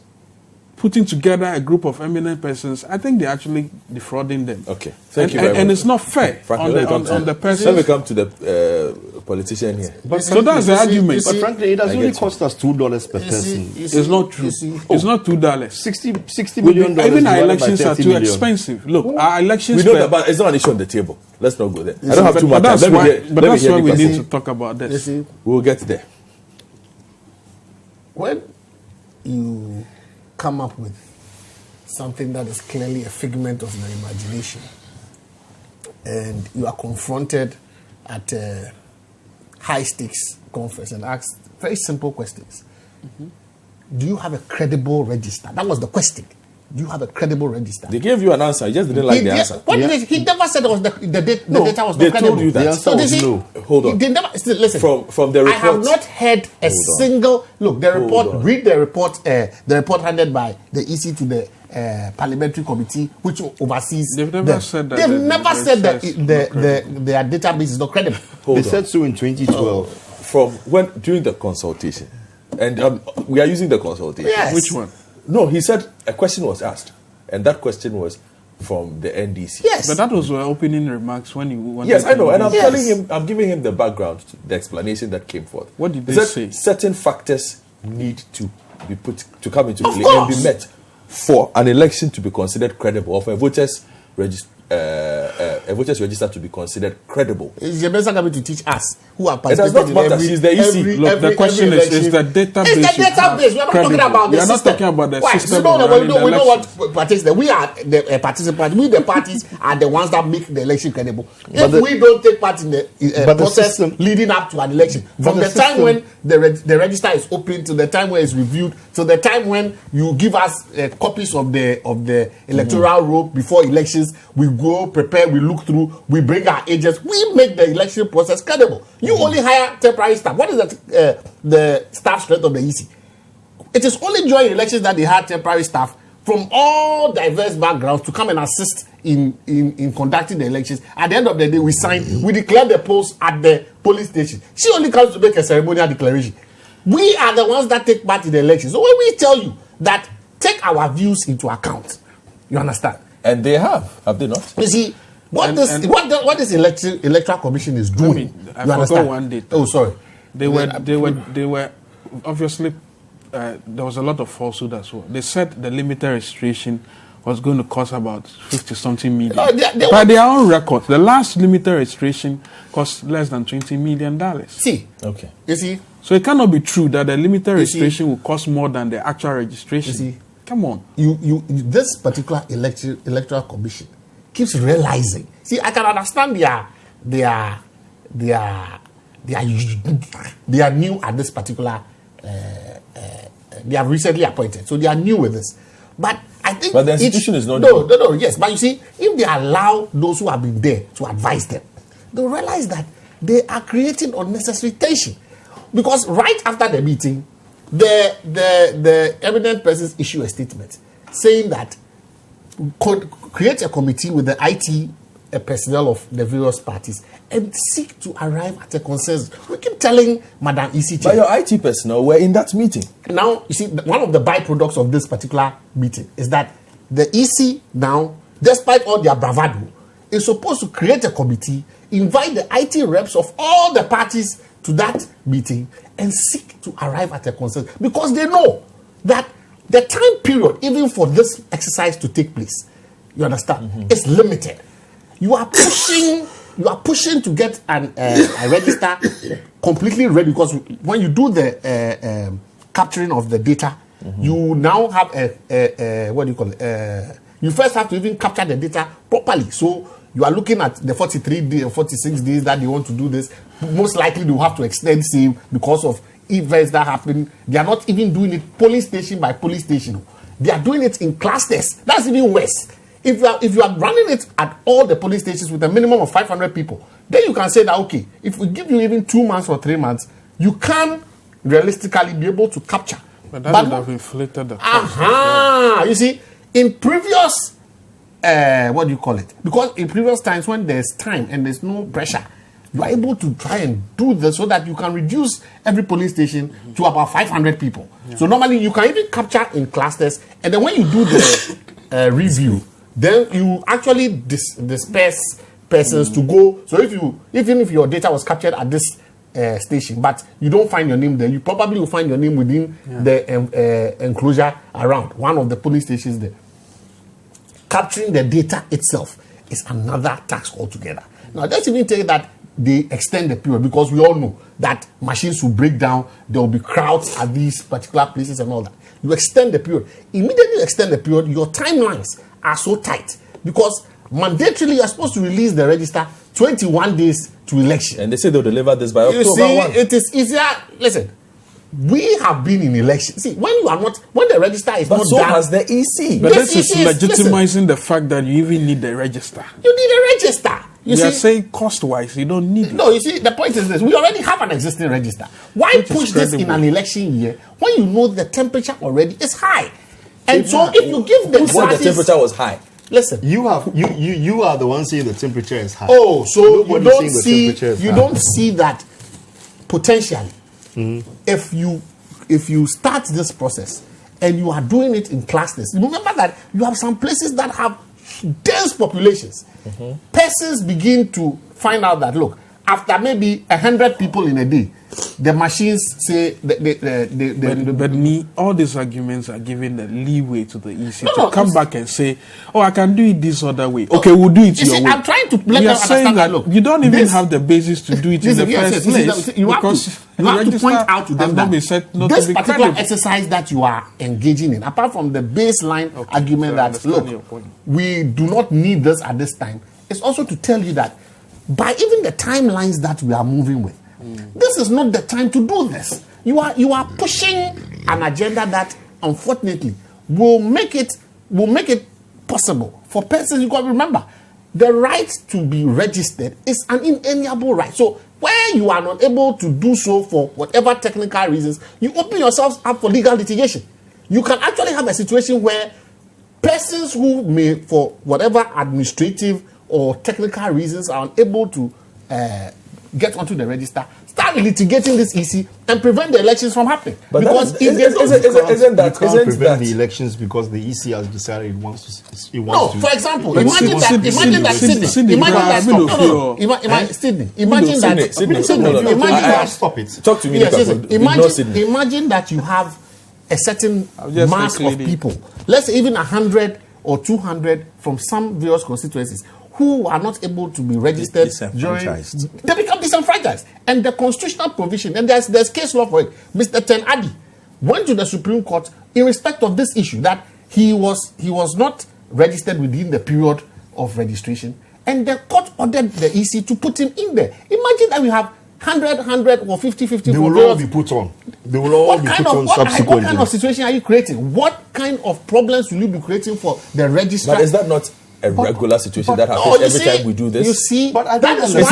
putting together a group of eminent persons, I think they're actually defrauding them. Okay, thank you very much. And it's not fair on the person. Let me come to the politician here. So that's the argument. But frankly, it has only cost us $2 per person. It's not true. It's not $2. $60 million. Even our elections are too expensive. Look, our elections. We know that, but it's not an issue on the table. Let's not go there. I don't have too much time. But that's why we need to talk about this. We'll get there. When you come up with something that is clearly a figment of your imagination, and you are confronted at a high-stakes conference and asked very simple questions. Do you have a credible register? That was the question. Do you have a credible register? They gave you an answer. You just didn't like the answer. What did he never said it was the data was they not credible. told you that. The answer was no. Hold on. They never, still, listen. From the report, I have not heard a single look. The report. Read the report. The report handed by the EC to the parliamentary committee, which oversees. They've never said that. They've never said that their database is not credible. They said so in 2012. From when during the consultation, and we are using the consultation. Yes. Which one? No, he said a question was asked, and that question was from the NDC. Yes, but that was your opening remarks when you. Yes, I know, and I'm telling him, I'm giving him the background, the explanation that came forth. What did they say? Certain factors need to be put to come into play and be met for an election to be considered credible, or for a voters register to be considered credible. Is the minister coming to teach us who are It does not matter. She's the EC. Look, the question is the database. It's the database. We are not talking about the system. We are not talking about the system. We know what participants. We are the participants. We, the parties, are the ones that make the election credible. If we don't take part in the process leading up to an election, from the time when the register is open to the time when it's reviewed, to the time when you give us copies of the electoral roll before elections, we go prepare, we look through, we bring our agents, we make the election process credible. You only hire temporary staff. What is the staff strength of the EC? It is only during elections that they hire temporary staff from all diverse backgrounds to come and assist in conducting the elections. At the end of the day, we declare the polls at the polling station. She only comes to make a ceremonial declaration. We are the ones that take part in the elections. So when we tell you that take our views into account, you understand? And they have they not? You see, what this electoral commission is doing. I forgot one date. Oh, sorry. They were obviously there was a lot of falsehood as well. They said the limited registration was going to cost about 50-something million. By their own record, the last limited registration cost less than $20 million. See, okay. You see, so it cannot be true that the limited registration will cost more than the actual registration. You see, come on. This particular electoral commission keeps realizing. See, I can understand they are new at this particular. They are recently appointed, so they are new with this. But I think, but the institution is not. No. Yes, but you see, if they allow those who have been there to advise them, they'll realize that they are creating unnecessary tension. Because right after the meeting, the eminent persons issue a statement saying that could create a committee with the IT personnel of the various parties and seek to arrive at a consensus. We keep telling Madam EC. But your IT personnel were in that meeting. Now, you see, one of the byproducts of this particular meeting is that the EC now, despite all their bravado, is supposed to create a committee, invite the IT reps of all the parties to that meeting and seek to arrive at a consensus, because they know that the time period, even for this exercise to take place, you understand, is limited. You are pushing to get a register completely ready, because when you do the capturing of the data, you now have what do you call it? You first have to even capture the data properly. So you are looking at the 43 days or 46 days that they want to do this. Most likely they will have to extend same because of events that happen. They are not even doing it police station by police station. They are doing it in clusters. That's even worse. If you are running it at all the police stations with a minimum of 500 people, then you can say that, okay, if we give you even 2 months or 3 months, you can realistically be able to capture. But that would have inflated the cost. You see, in previous, what do you call it? Because in previous times when there's time and there's no pressure, you are able to try and do this so that you can reduce every police station to about 500 people. Yeah. So normally you can even capture in clusters, and then when you do the review, then you actually disperse persons to go. So even if your data was captured at this station, but you don't find your name there, you probably will find your name within the enclosure around one of the police stations there. Capturing the data itself is another task altogether. Now, let's even take that they extend the period, because we all know that machines will break down, there will be crowds at these particular places and all that. You extend the period. Immediately you extend the period, your timelines are so tight, because mandatorily you are supposed to release the register 21 days to election. And they say they'll deliver this by October 1. You see, it is easier. Listen, we have been in elections. See, when the register is not so done, has the EC. But this is legitimizing the fact that you even need the register. You need a register. You are saying cost-wise, you don't need it. No, you see, the point is this. We already have an existing register. Why push this in an election year when you know the temperature already is high? And so if you give the parties... the temperature was high. Listen. You are the one saying the temperature is high. Oh, so Nobody's you don't see that potentially. If you start this process and you are doing it in clusters, remember that you have some places that have dense populations. Persons begin to find out that, look, after maybe 100 people in a day, the machines say but all these arguments are giving the leeway to the EC to come back and say, oh, I can do it this other way. Okay, we'll do it your way. I'm trying to let them understand that, look, you don't even have the basis to do it in the first place. You have to point out to them that this particular exercise that you are engaging in, apart from the baseline argument that, look, we do not need this at this time, it's also to tell you that by even the timelines that we are moving with, this is not the time to do this. You are pushing an agenda that, unfortunately, will make it possible for persons. You got to remember, the right to be registered is an inalienable right. So where you are not able to do so for whatever technical reasons, you open yourselves up for legal litigation. You can actually have a situation where persons who may, for whatever administrative or technical reasons, are unable to get onto the register, start litigating this EC and prevent the elections from happening. But because isn't that the elections because the EC has decided it wants to. For example, imagine that stop it. Talk to me. Imagine that you have a certain mass of people, let's say even 100 or 200 from some various constituencies, who are not able to be registered during, they become disenfranchised. And the constitutional provision, and there's case law for it. Mr. Ten Adi went to the Supreme Court in respect of this issue, that he was not registered within the period of registration, and the court ordered the EC to put him in there. Imagine that we have 100 or 50. They will all be put on. They will all be put on subsequently. What kind of situation are you creating? What kind of problems will you be creating for the registrar? But is that not a regular situation that happens every time we do this? You see, but that is why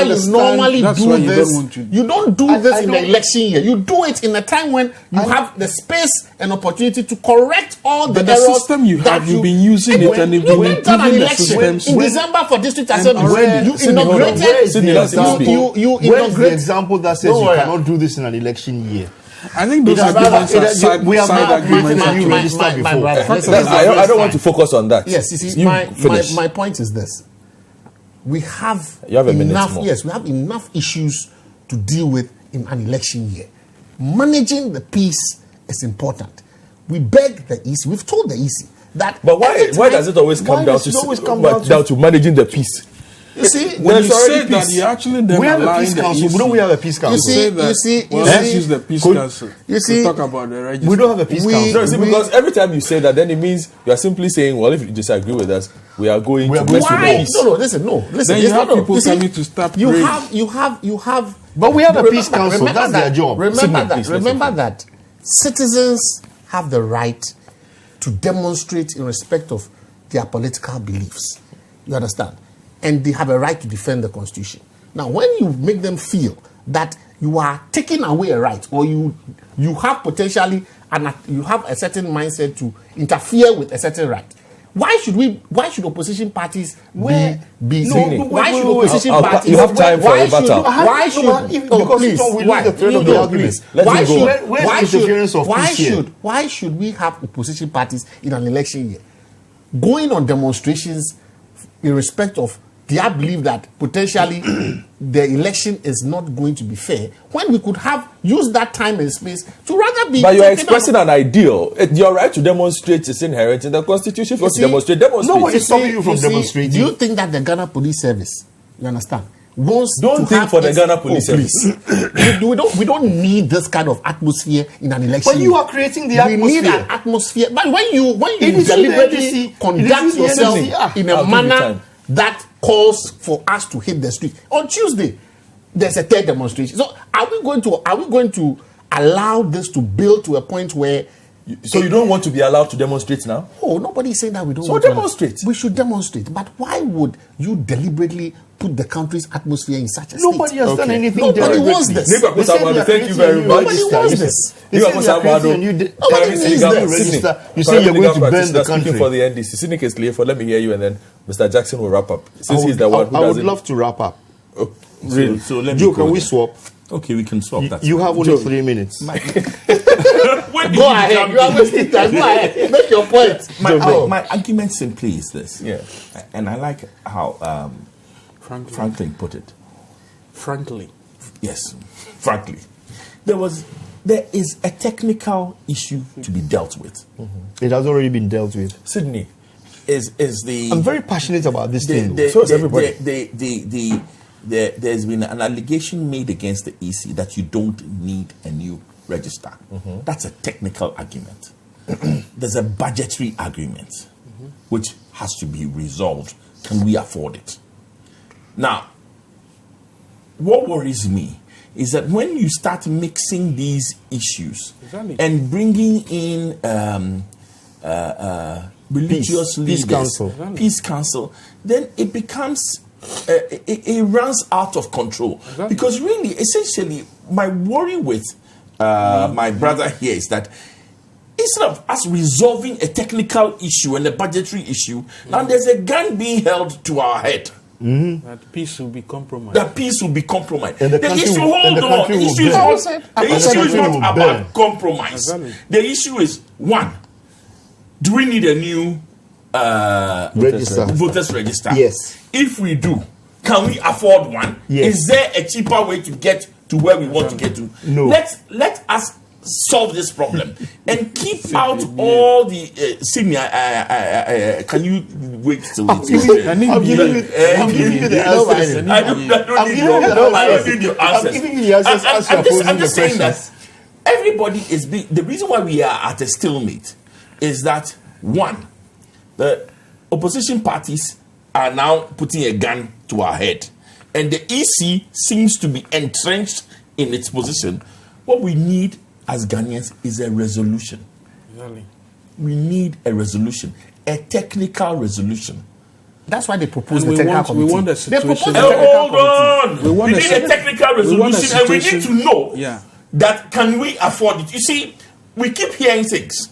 you normally do this. You don't do this in the election year. You do it in a time when you have the space and opportunity to correct all the errors. The system you have, you've been using it, and you've been improving the system. In December for district assembly, you inaugurated. Where's the example that says you cannot do this in an election year? I think those arguments are side arguments. I don't want to focus on that. Yes, you see, my point is this. We have enough issues to deal with in an election year. Managing the peace is important. We beg the EC, we've told the EC that. But why does it always come down to managing the peace? You see, when you say that, you actually we have a peace council. We don't have a peace council. Let's use the peace council to talk about the register. We don't have a peace council. Because every time you say that, then it means you are simply saying, well, if you disagree with us, we are going to mess with the peace. No. Then you have people coming to stop. You have. But we have a peace council. That's their job. Remember that citizens have the right to demonstrate in respect of their political beliefs. You understand? And they have a right to defend the Constitution. Now, when you make them feel that you are taking away a right, or you have potentially and you have a certain mindset to interfere with a certain right, why should opposition parties be saying? Why should opposition parties? You have time for rebuttal. Why should we have opposition parties in an election year going on demonstrations in respect of their belief that potentially the election is not going to be fair, when we could have used that time and space to rather be... But you are expressing an ideal. Your right to demonstrate is inherent in the Constitution. For to demonstrate. No one is stopping you from demonstrating. Do you think that the Ghana Police Service, you understand, don't think for the Ghana Police Service. we don't need this kind of atmosphere in an election. But you are creating the atmosphere. We need an atmosphere. But when you deliberately conduct yourself in a manner that calls for us to hit the street. On Tuesday, there's a third demonstration. So are we going to allow this to build to a point where? So you don't want to be allowed to demonstrate now? Oh, nobody is saying that we don't. So want demonstrate. We should demonstrate, but why would you deliberately put the country's atmosphere in such a state? Nobody has done anything. Nobody wants this. Thank you very much. Nobody wants this. Nobody needs this. You say you're going to burn the country. For the NDC. Cynic is clear. Let me hear you, and then Mr. Jackson will wrap up. Since he's the one who I would love to wrap up. Oh, really? So let me Joe, can we swap? Okay, we can swap. You have only 3 minutes. Go ahead. You are wasting time. Go ahead. Make your point. My argument simply is this. Yeah. And I like how Franklin put it. Frankly. Yes, frankly. There is a technical issue to be dealt with. Mm-hmm. It has already been dealt with. Sydney is the. I'm very passionate about this thing. So is everybody. There's been an allegation made against the EC that you don't need a new register. Mm-hmm. That's a technical argument. There's a budgetary argument which has to be resolved. Can we afford it? Now, what worries me is that when you start mixing these issues and bringing in religious leaders, peace council, then it becomes it runs out of control. Because really, essentially, my worry with my brother here is that instead of us resolving a technical issue and a budgetary issue, now there's a gun being held to our head. Mm-hmm. That peace will be compromised. The peace will be compromised. And the issue is not about compromise. The issue is, one, do we need a new voters register? Yes. If we do, can we afford one? Yes. Is there a cheaper way to get to where we want to get to? No. Let us solve this problem and keep out all the senior. Can you wait till I'm giving you the answers. I don't need your answers. I'm giving you the answers as you're posing the just saying questions. that everybody is the reason why we are at a stalemate is that, one, the opposition parties are now putting a gun to our head, and the EC seems to be entrenched in its position. What we need as Ghanaians is a resolution. Really? We need a resolution, a technical resolution. That's why they proposed the technical committee. We want a situation. Hold on. We need a technical resolution, and we need to know Yeah. that can we afford it. You see, we keep hearing things.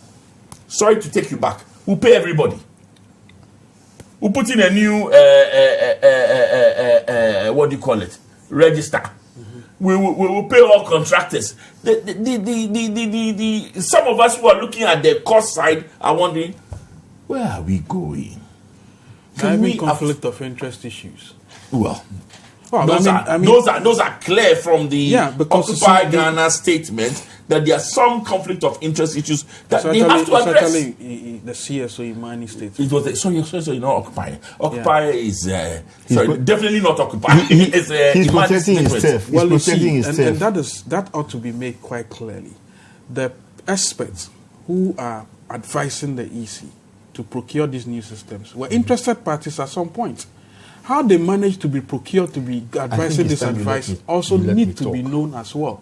Sorry to take you back. We'll pay everybody. We'll put in a new what do you call it? Register. We will pay all contractors. Some of us who are looking at the cost side are wondering, where are we going? Can we conflict of interest issues? Well, those are clear from the Occupy Ghana statement that there are some conflict of interest issues that they have to address. The CSO Imani statement. It was sorry, not Occupy. Occupy is definitely not Occupy. He's protecting his turf. Well, you see, and that ought to be made quite clearly. The experts who are advising the EC to procure these new systems were interested parties at some point. How they managed to be procured to be advising this advice also need to be known as well.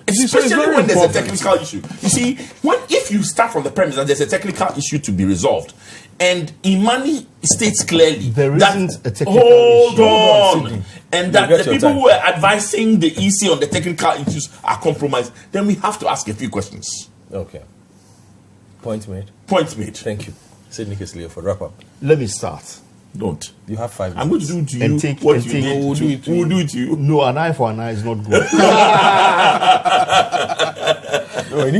Especially when there's a technical issue. You see, if you start from the premise that there's a technical issue to be resolved, and Imani states clearly that a technical hold issue. on, and that the people who are advising the EC on the technical issues are compromised, then we have to ask a few questions. Okay. Point made. Point made. Thank you. Sidney Kisleo for wrap up. Let me start. Don't. You have 5 minutes. I'm going to do to you what you did. We'll do it to you. No, an eye for an eye is not good. Let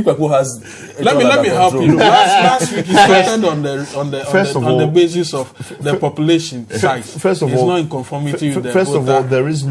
me help you. Last week you started on the basis of the population size. First of all, it's not in conformity with the First of all, there is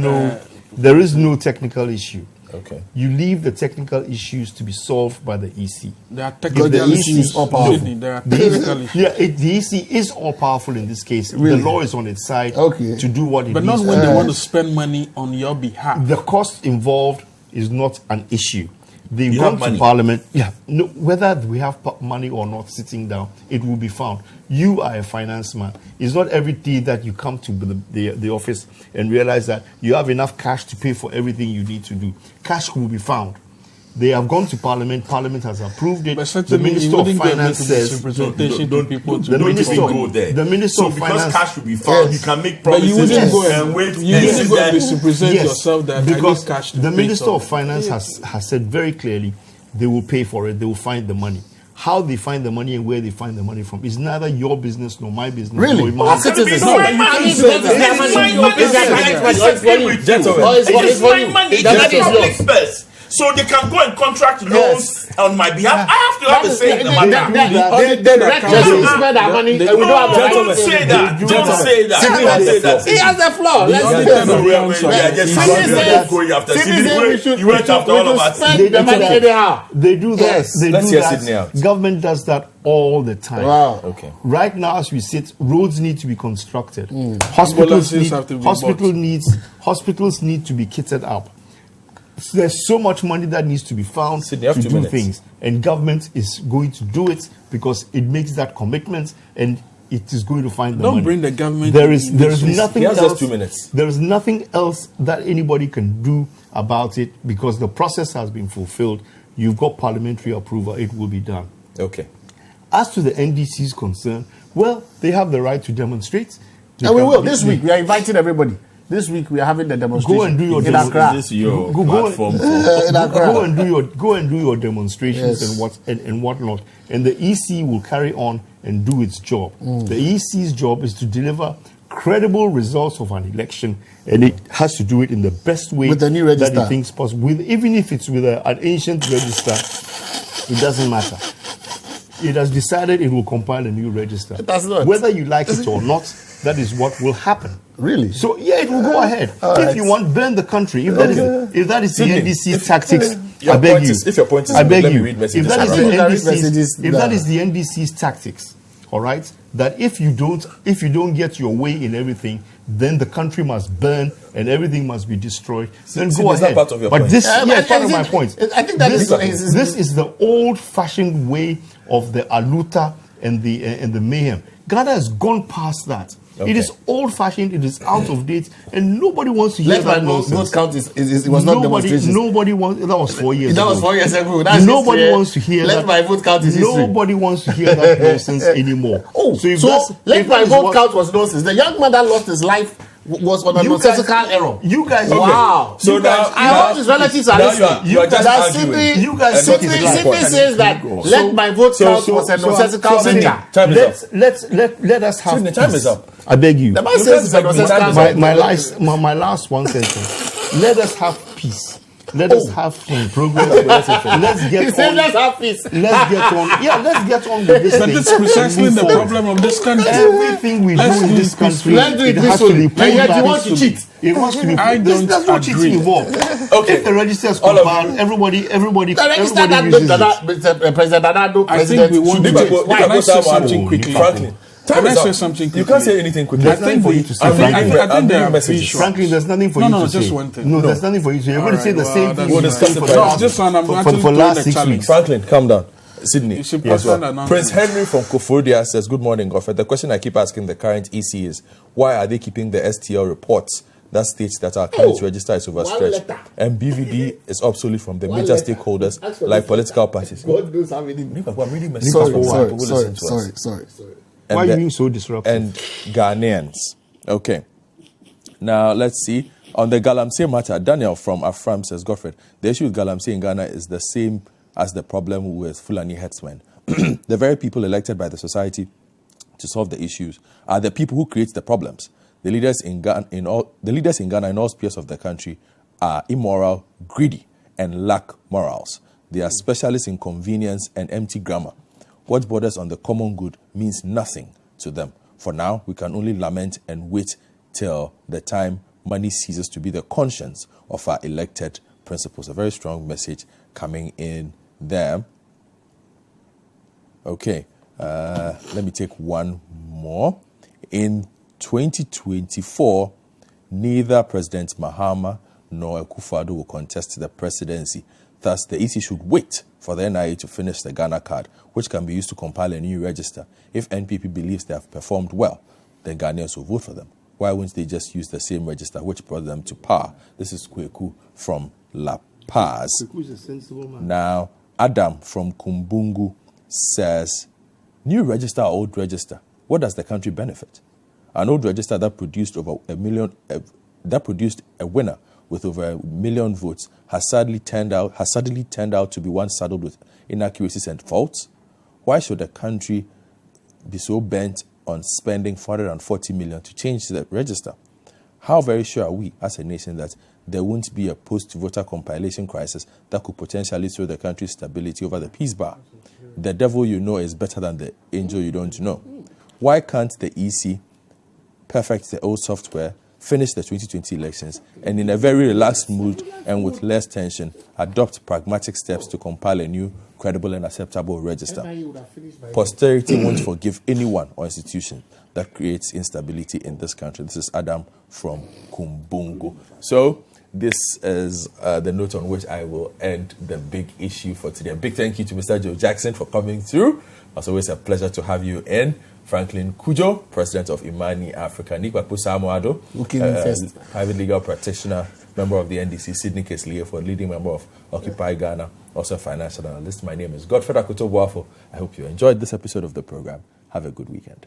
no technical issue. Okay. You leave the technical issues to be solved by the EC. There are technical issues. There are technical issues. Yeah, the EC is all powerful in this case. Really? The law is on its side to do what it needs. But not when they want to spend money on your behalf. The cost involved is not an issue. They've gone to Parliament. Yeah, no, whether we have money or not sitting down, it will be found. You are a finance man. It's not every day that you come to the office and realize that you have enough cash to pay for everything you need to do. Cash will be found. They have gone to Parliament. Parliament has approved it. The Minister of Finance says the Minister of Finance, cash will be found. You can make promises. But you wouldn't go and wait. You wouldn't go and misrepresent yourself that because cash to the pay Minister some. of Finance has said very clearly they will pay for it. They will find the money. How they find the money and where they find the money from is neither your business nor my business. Really? Nor It's my money. So they can go and contract loans on my behalf. I have to have a say in the matter. Don't say that. Don't say that. He has a flaw. You went after all of us. They do that. Government does that all the time. Wow. Okay. Right now, as we sit, roads need to be constructed. Hospitals need to be kitted up. So there's so much money that needs to be found to do things, and government is going to do it because it makes that commitment, and it is going to find the money. Don't bring the government. There is nothing else. Just 2 minutes. There is nothing else that anybody can do about it because the process has been fulfilled. You've got parliamentary approval. It will be done. Okay. As to the NDC's concern, well, they have the right to demonstrate. And we will. This week, we are inviting everybody. This week we are having the demonstration. Go and do your demonstration. Go and do your demonstrations and whatnot. And the EC will carry on and do its job. The EC's job is to deliver credible results of an election, and it has to do it in the best way with the new register that it thinks possible. Even if it's with an ancient register, it doesn't matter. It has decided it will compile a new register. Whether you like it or not, that is what will happen. Really? So yeah, it will go ahead. If you want, burn the country. If that is the NDC tactics, I beg you. If your point is, I beg you. If If that is the NDC's tactics, all right, that if you don't get your way in everything, then the country must burn and everything must be destroyed. Then go ahead. Part of your but point. this is part of my point. I think that this is the old-fashioned way of the aluta and the mayhem. Ghana has gone past that. Okay. It is old-fashioned, it is out of date, and nobody wants to hear that nonsense. Vote count it was not demonstration. Nobody wants. That was 4 years ago. That was 4 years ago. Nobody wants to hear that. Let my vote count is history. Nobody wants to hear that nonsense anymore. So let my vote count was nonsense. The young man that lost his life was on a nonsensical error. You guys, wow. So now I hope his relatives are listening. You are just arguing. You guys simply says that let my vote count was a nonsensical venture. Time is up. Let us have peace. Time is up. I beg you. The man says it's a nonsensical my last one sentence. Let us have peace. Let us have progress. Let's get on. Let's have peace. Let's get on. Yeah, let's get on with this But thing. it's precisely the problem of this country. Everything we do in this country, let's do it has to be peacefully. And yet you want to cheat. It wants to be. There's no cheating involved. Okay. If the register is compiled, everybody The register uses it. President Adado, I think we want to. Can I say something quickly, Franklin? Can I say something quickly? You can't say anything quickly. I think for you to say. I think there are messages. Franklin, there's nothing for you to say. No, just one thing. No, there's nothing for you to say. You're going to say the same thing. We'll discuss it for the last 6 weeks. Franklin, calm down. Sydney. Yes, Prince Henry from Koforidua says, good morning, Godfrey. The question I keep asking the current EC is, why are they keeping the STL reports that states that our current register is overstretched and BVD is obsolete from the major stakeholders like political parties? God knows how many. I'm really messing Sorry. Why are you being so disruptive? And Ghanaians. Okay. Now, let's see. On the Galamsey matter, Daniel from Afram says, Godfrey, the issue with Galamsey in Ghana is the same as the problem with Fulani herdsmen. The very people elected by the society to solve the issues are the people who create the problems. The leaders in Ghana and all spheres of the country are immoral, greedy, and lack morals. They are specialists in convenience and empty grammar. What borders on the common good means nothing to them. For now, we can only lament and wait till the time money ceases to be the conscience of our elected principles. A very strong message coming in there. Okay, let me take one more. In 2024, neither President Mahama nor Akufo-Addo will contest the presidency. Thus, the EC should wait for the NIA to finish the Ghana card, which can be used to compile a new register. If NPP believes they have performed well, then Ghanaians will vote for them. Why wouldn't they just use the same register which brought them to power? This is Kweku from La Paz. Kweku is a sensible man. Now, Adam from Kumbungu says, new register or old register? What does the country benefit? An old register that produced over a million, that produced a winner with over 1 million votes has suddenly turned out to be one saddled with inaccuracies and faults. Why should the country be so bent on spending 440 million to change the register? How very sure are we as a nation that there won't be a post-voter compilation crisis that could potentially throw the country's stability over the peace bar? The devil you know is better than the angel you don't know. Why can't the EC perfect the old software, finish the 2020 elections, and in a very relaxed mood and with less tension, adopt pragmatic steps to compile a new, credible and acceptable register? Posterity won't forgive anyone or institution that creates instability in this country. This is Adam from Kumbungu. So, this is the note on which I will end the big issue for today. A big thank you to Mr. Joe Jackson for coming through. It's always a pleasure to have you in. Franklin Kujo, President of Imani Africa. Nikwa Pusamuado, private legal practitioner, member of the NDC, Sydney Case Leoford, leading member of Occupy Ghana, also a financial analyst. My name is Godfrey Akuto Boafo. I hope you enjoyed this episode of the program. Have a good weekend.